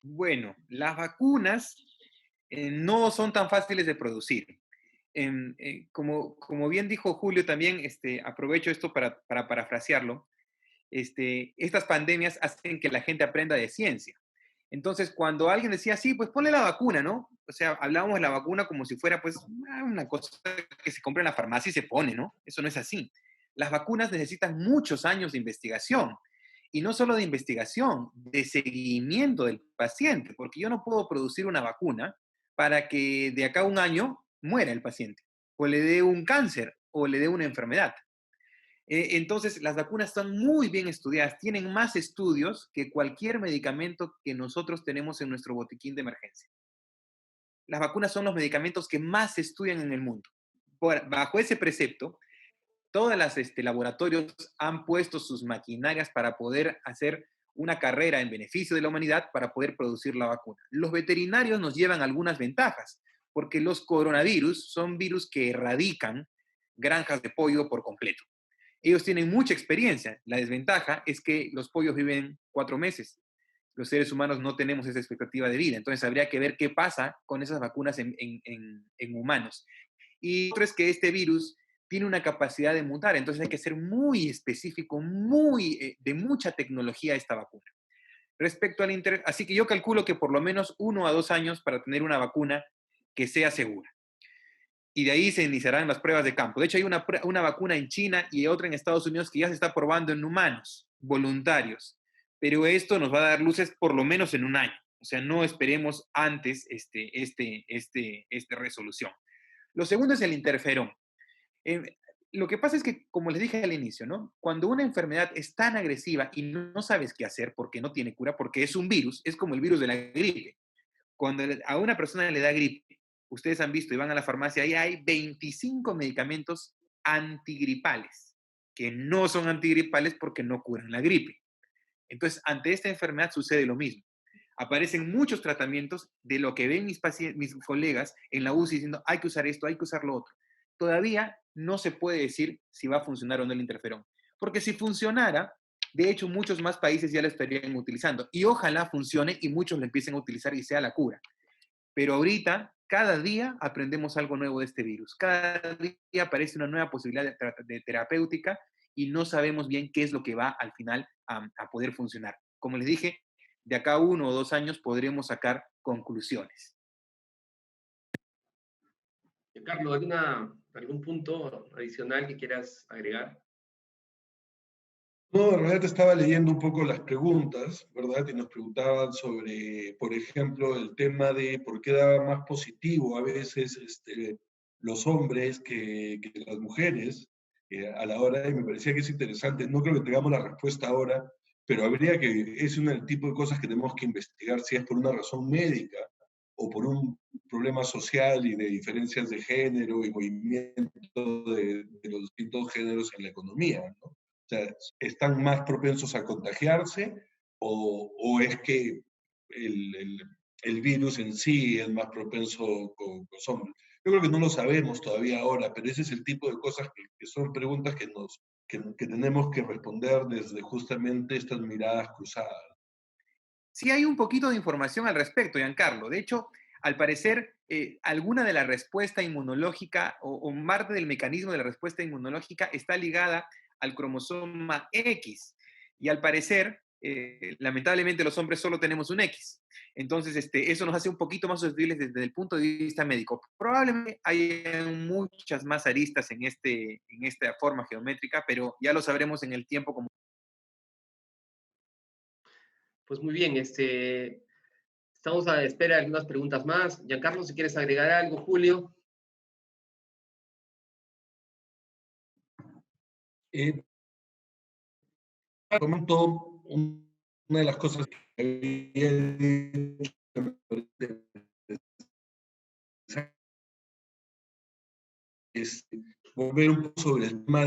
Bueno, las vacunas no son tan fáciles de producir. Como bien dijo Julio también, aprovecho esto para parafrasearlo, estas pandemias hacen que la gente aprenda de ciencia. Entonces, cuando alguien decía, sí, pues ponle la vacuna, ¿no? O sea, hablábamos de la vacuna como si fuera, pues, una cosa que se compra en la farmacia y se pone, ¿no? Eso no es así. Las vacunas necesitan muchos años de investigación. Y no solo de investigación, de seguimiento del paciente, porque yo no puedo producir una vacuna para que de acá a un año muera el paciente, o le dé un cáncer, o le dé una enfermedad. Entonces, las vacunas están muy bien estudiadas, tienen más estudios que cualquier medicamento que nosotros tenemos en nuestro botiquín de emergencia. Las vacunas son los medicamentos que más se estudian en el mundo. Bajo ese precepto, todos los laboratorios han puesto sus maquinarias para poder hacer una carrera en beneficio de la humanidad para poder producir la vacuna. Los veterinarios nos llevan algunas ventajas, porque los coronavirus son virus que erradican granjas de pollo por completo. Ellos tienen mucha experiencia. La desventaja es que los pollos viven 4 meses. Los seres humanos no tenemos esa expectativa de vida. Entonces habría que ver qué pasa con esas vacunas en humanos. Y otro es que este virus tiene una capacidad de mutar. Entonces hay que ser muy específico, de mucha tecnología esta vacuna. Respecto al así que yo calculo que por lo menos 1 a 2 años para tener una vacuna que sea segura. Y de ahí se iniciarán las pruebas de campo. De hecho, hay una vacuna en China y otra en Estados Unidos que ya se está probando en humanos, voluntarios. Pero esto nos va a dar luces por lo menos en 1 año. O sea, no esperemos antes esta resolución. Lo segundo es el interferón. Lo que pasa es que, como les dije al inicio, ¿no? Cuando una enfermedad es tan agresiva y no sabes qué hacer porque no tiene cura, porque es un virus, es como el virus de la gripe. Cuando a una persona le da gripe, ustedes han visto y van a la farmacia, ahí hay 25 medicamentos antigripales, que no son antigripales porque no curan la gripe. Entonces, ante esta enfermedad sucede lo mismo. Aparecen muchos tratamientos de lo que ven mis colegas en la UCI diciendo, hay que usar esto, hay que usar lo otro. Todavía no se puede decir si va a funcionar o no el interferón. Porque si funcionara, de hecho, muchos más países ya lo estarían utilizando. Y ojalá funcione y muchos lo empiecen a utilizar y sea la cura. Pero ahorita Cada día aprendemos algo nuevo de este virus. Cada día aparece una nueva posibilidad de terapéutica y no sabemos bien qué es lo que va al final a poder funcionar. Como les dije, de acá a 1 o 2 años podremos sacar conclusiones. Carlos, ¿algún punto adicional que quieras agregar? No, en realidad estaba leyendo un poco las preguntas, ¿verdad? Y nos preguntaban sobre, por ejemplo, el tema de por qué daba más positivo a veces los hombres que las mujeres a la hora, y me parecía que es interesante. No creo que tengamos la respuesta ahora, pero habría que, es un tipo de cosas que tenemos que investigar si es por una razón médica o por un problema social y de diferencias de género y movimiento de los distintos géneros en la economía, ¿no? O sea, ¿están más propensos a contagiarse o es que el virus en sí es más propenso con los hombres? Yo creo que no lo sabemos todavía ahora, pero ese es el tipo de cosas que son preguntas que tenemos que responder desde justamente estas miradas cruzadas. Sí hay un poquito de información al respecto, Giancarlo. De hecho, al parecer, alguna de la respuesta inmunológica o parte del mecanismo de la respuesta inmunológica está ligada al cromosoma X. Y al parecer, lamentablemente los hombres solo tenemos un X. Entonces, eso nos hace un poquito más susceptibles desde el punto de vista médico. Probablemente hay muchas más aristas en esta forma geométrica, pero ya lo sabremos en el tiempo como... Pues muy bien, estamos a la espera de algunas preguntas más. Giancarlo, si quieres agregar algo, Julio. Comento una de las cosas que había dicho es volver un poco sobre el tema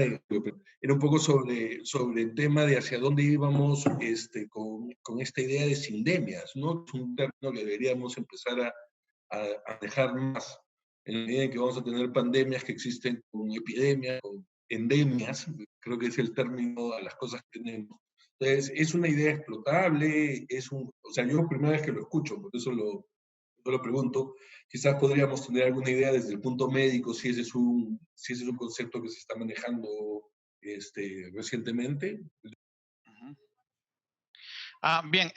era un poco sobre el tema de hacia dónde íbamos con esta idea de sindemias, ¿no? Es un término que deberíamos empezar a dejar más en la medida en que vamos a tener pandemias que existen con epidemias, con endemias, creo que es el término a las cosas que tenemos. Entonces, es una idea explotable, o sea, yo primera vez que lo escucho, por eso yo lo pregunto, quizás podríamos tener alguna idea desde el punto médico si ese es un concepto que se está manejando recientemente. Bien,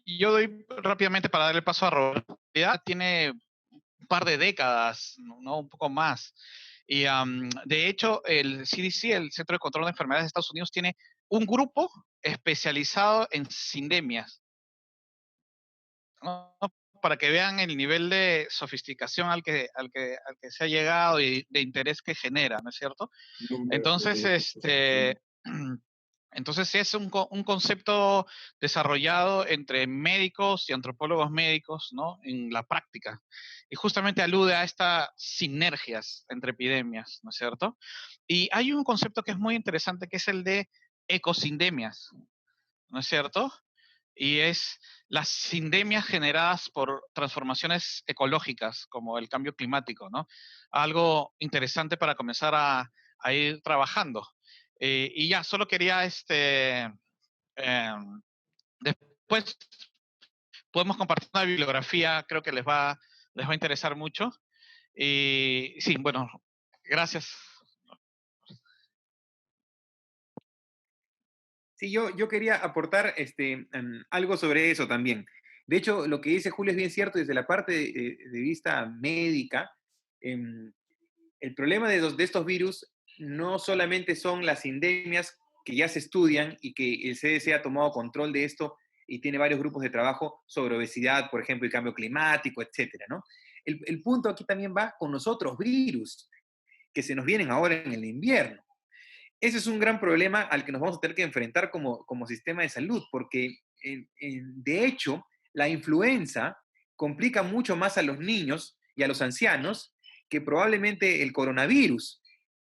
yo doy rápidamente para darle paso a Roberto. Ya tiene un par de décadas, no un poco más. Y de hecho, el CDC, el Centro de Control de Enfermedades de Estados Unidos, tiene un grupo especializado en sindemias, ¿no? Para que vean el nivel de sofisticación al que se ha llegado y de interés que genera, ¿no es cierto? Entonces, entonces es un concepto desarrollado entre médicos y antropólogos médicos, ¿no? En la práctica. Y justamente alude a estas sinergias entre epidemias, ¿no es cierto? Y hay un concepto que es muy interesante, que es el de ecosindemias, ¿no es cierto? Y es las sindemias generadas por transformaciones ecológicas, como el cambio climático, ¿no? Algo interesante para comenzar a ir trabajando. Y ya, solo quería, después podemos compartir una bibliografía, creo que les va a interesar mucho. Y sí, bueno, gracias. Sí, yo quería aportar algo sobre eso también. De hecho, lo que dice Julio es bien cierto desde la parte de vista médica. El problema de estos virus no solamente son las endemias que ya se estudian y que el CDC ha tomado control de esto y tiene varios grupos de trabajo sobre obesidad, por ejemplo, el cambio climático, etcétera, ¿no? El punto aquí también va con los otros virus que se nos vienen ahora en el invierno. Ese es un gran problema al que nos vamos a tener que enfrentar como sistema de salud, porque de hecho la influenza complica mucho más a los niños y a los ancianos que probablemente el coronavirus.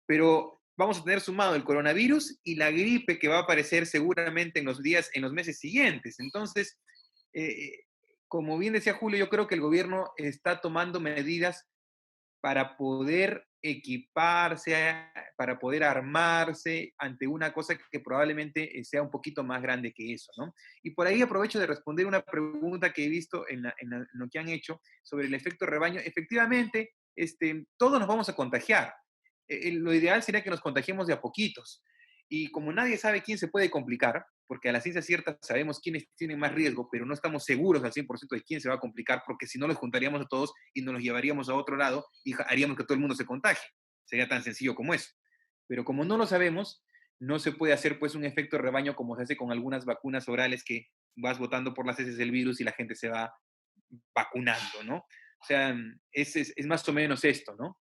Pero vamos a tener sumado el coronavirus y la gripe que va a aparecer seguramente en los meses siguientes. Entonces, como bien decía Julio, yo creo que el gobierno está tomando medidas para poder equiparse, para poder armarse ante una cosa que probablemente sea un poquito más grande que eso, ¿no? Y por ahí aprovecho de responder una pregunta que he visto en lo que han hecho sobre el efecto rebaño. Efectivamente, todos nos vamos a contagiar. Lo ideal sería que nos contagiemos de a poquitos. Y como nadie sabe quién se puede complicar, porque a la ciencia cierta sabemos quiénes tienen más riesgo, pero no estamos seguros al 100% de quién se va a complicar, porque si no los juntaríamos a todos y nos los llevaríamos a otro lado y haríamos que todo el mundo se contagie. Sería tan sencillo como eso. Pero como no lo sabemos, no se puede hacer pues un efecto rebaño como se hace con algunas vacunas orales que vas botando por las heces del virus y la gente se va vacunando, ¿no? O sea, es más o menos esto, ¿no?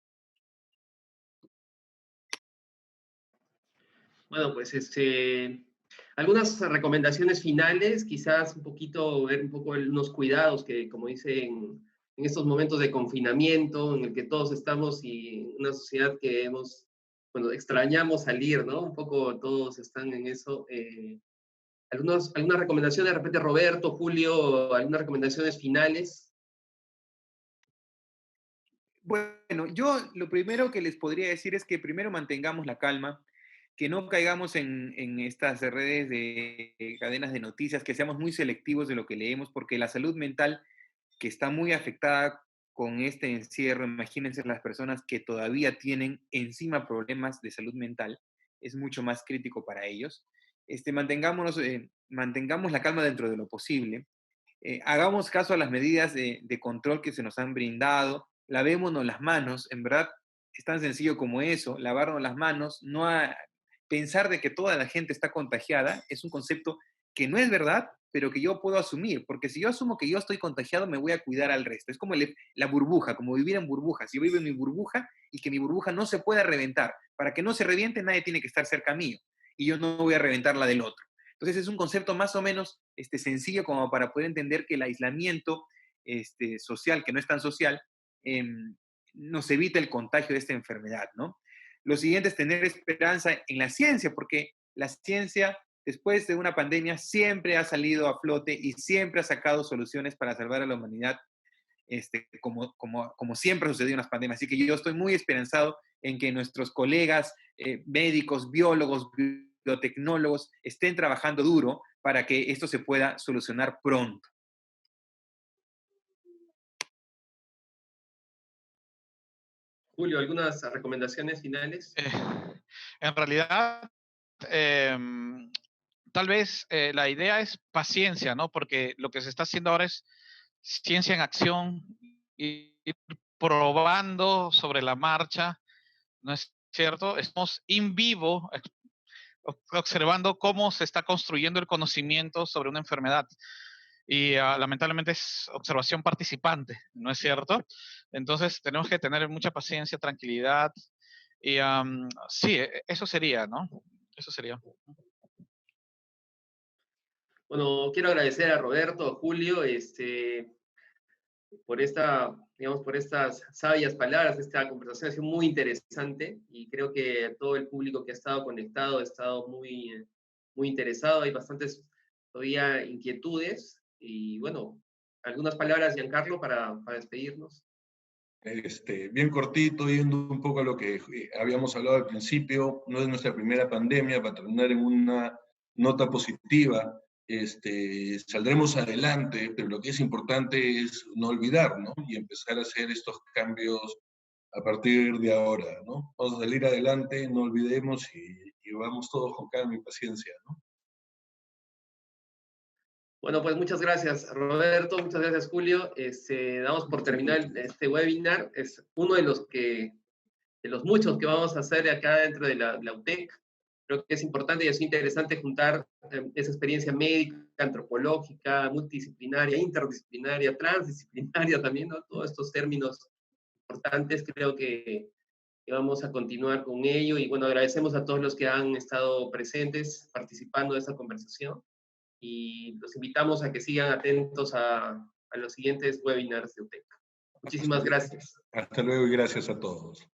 Bueno, pues algunas recomendaciones finales, quizás un poquito, ver un poco unos cuidados que, como dicen, en estos momentos de confinamiento en el que todos estamos y una sociedad que bueno, extrañamos salir, ¿no? Un poco todos están en eso. Algunas recomendaciones, de repente Roberto, Julio, algunas recomendaciones finales. Bueno, yo lo primero que les podría decir es que primero mantengamos la calma, que no caigamos en estas redes de cadenas de noticias, que seamos muy selectivos de lo que leemos, porque la salud mental que está muy afectada con este encierro, imagínense las personas que todavía tienen encima problemas de salud mental, es mucho más crítico para ellos. Mantengamos la calma dentro de lo posible, hagamos caso a las medidas de control que se nos han brindado, lavémonos las manos, en verdad es tan sencillo como eso, lavarnos las manos, pensar de que toda la gente está contagiada, es un concepto que no es verdad, pero que yo puedo asumir, porque si yo asumo que yo estoy contagiado, me voy a cuidar al resto. Es como la burbuja, como vivir en burbujas. Yo vivo en mi burbuja y que mi burbuja no se pueda reventar. Para que no se reviente, nadie tiene que estar cerca mío y yo no voy a reventar la del otro. Entonces es un concepto más o menos sencillo como para poder entender que el aislamiento social, que no es tan social, nos evita el contagio de esta enfermedad, ¿no? Lo siguiente es tener esperanza en la ciencia, porque la ciencia, después de una pandemia, siempre ha salido a flote y siempre ha sacado soluciones para salvar a la humanidad, como siempre ha sucedido en las pandemias. Así que yo estoy muy esperanzado en que nuestros colegas médicos, biólogos, biotecnólogos estén trabajando duro para que esto se pueda solucionar pronto. Julio, ¿algunas recomendaciones finales? En realidad, tal vez la idea es paciencia, ¿no? Porque lo que se está haciendo ahora es ciencia en acción, y probando sobre la marcha, ¿no es cierto? Estamos en vivo observando cómo se está construyendo el conocimiento sobre una enfermedad. Y lamentablemente es observación participante, ¿no es cierto? Entonces tenemos que tener mucha paciencia, tranquilidad. Y sí, eso sería, ¿no? Eso sería. Bueno, quiero agradecer a Roberto, a Julio, digamos, por estas sabias palabras. Esta conversación ha sido muy interesante y creo que todo el público que ha estado conectado ha estado muy interesado. Hay bastantes todavía inquietudes y bueno, algunas palabras, Giancarlo, para despedirnos. Bien cortito, yendo un poco a lo que habíamos hablado al principio, no es nuestra primera pandemia, para terminar en una nota positiva. Saldremos adelante, pero lo que es importante es no olvidar, ¿no? Y empezar a hacer estos cambios a partir de ahora, ¿no? Vamos a salir adelante, no olvidemos y vamos todos con calma y paciencia, ¿no? Bueno, pues muchas gracias, Roberto, muchas gracias, Julio. Damos por terminar este webinar. Es uno de los muchos que vamos a hacer acá dentro de la UTEC. Creo que es importante y es interesante juntar esa experiencia médica, antropológica, multidisciplinaria, interdisciplinaria, transdisciplinaria también, ¿no? Todos estos términos importantes, creo que vamos a continuar con ello. Y bueno, agradecemos a todos los que han estado presentes, participando de esta conversación. Y los invitamos a que sigan atentos a los siguientes webinars de UTEC. Muchísimas gracias. Hasta luego y gracias a todos.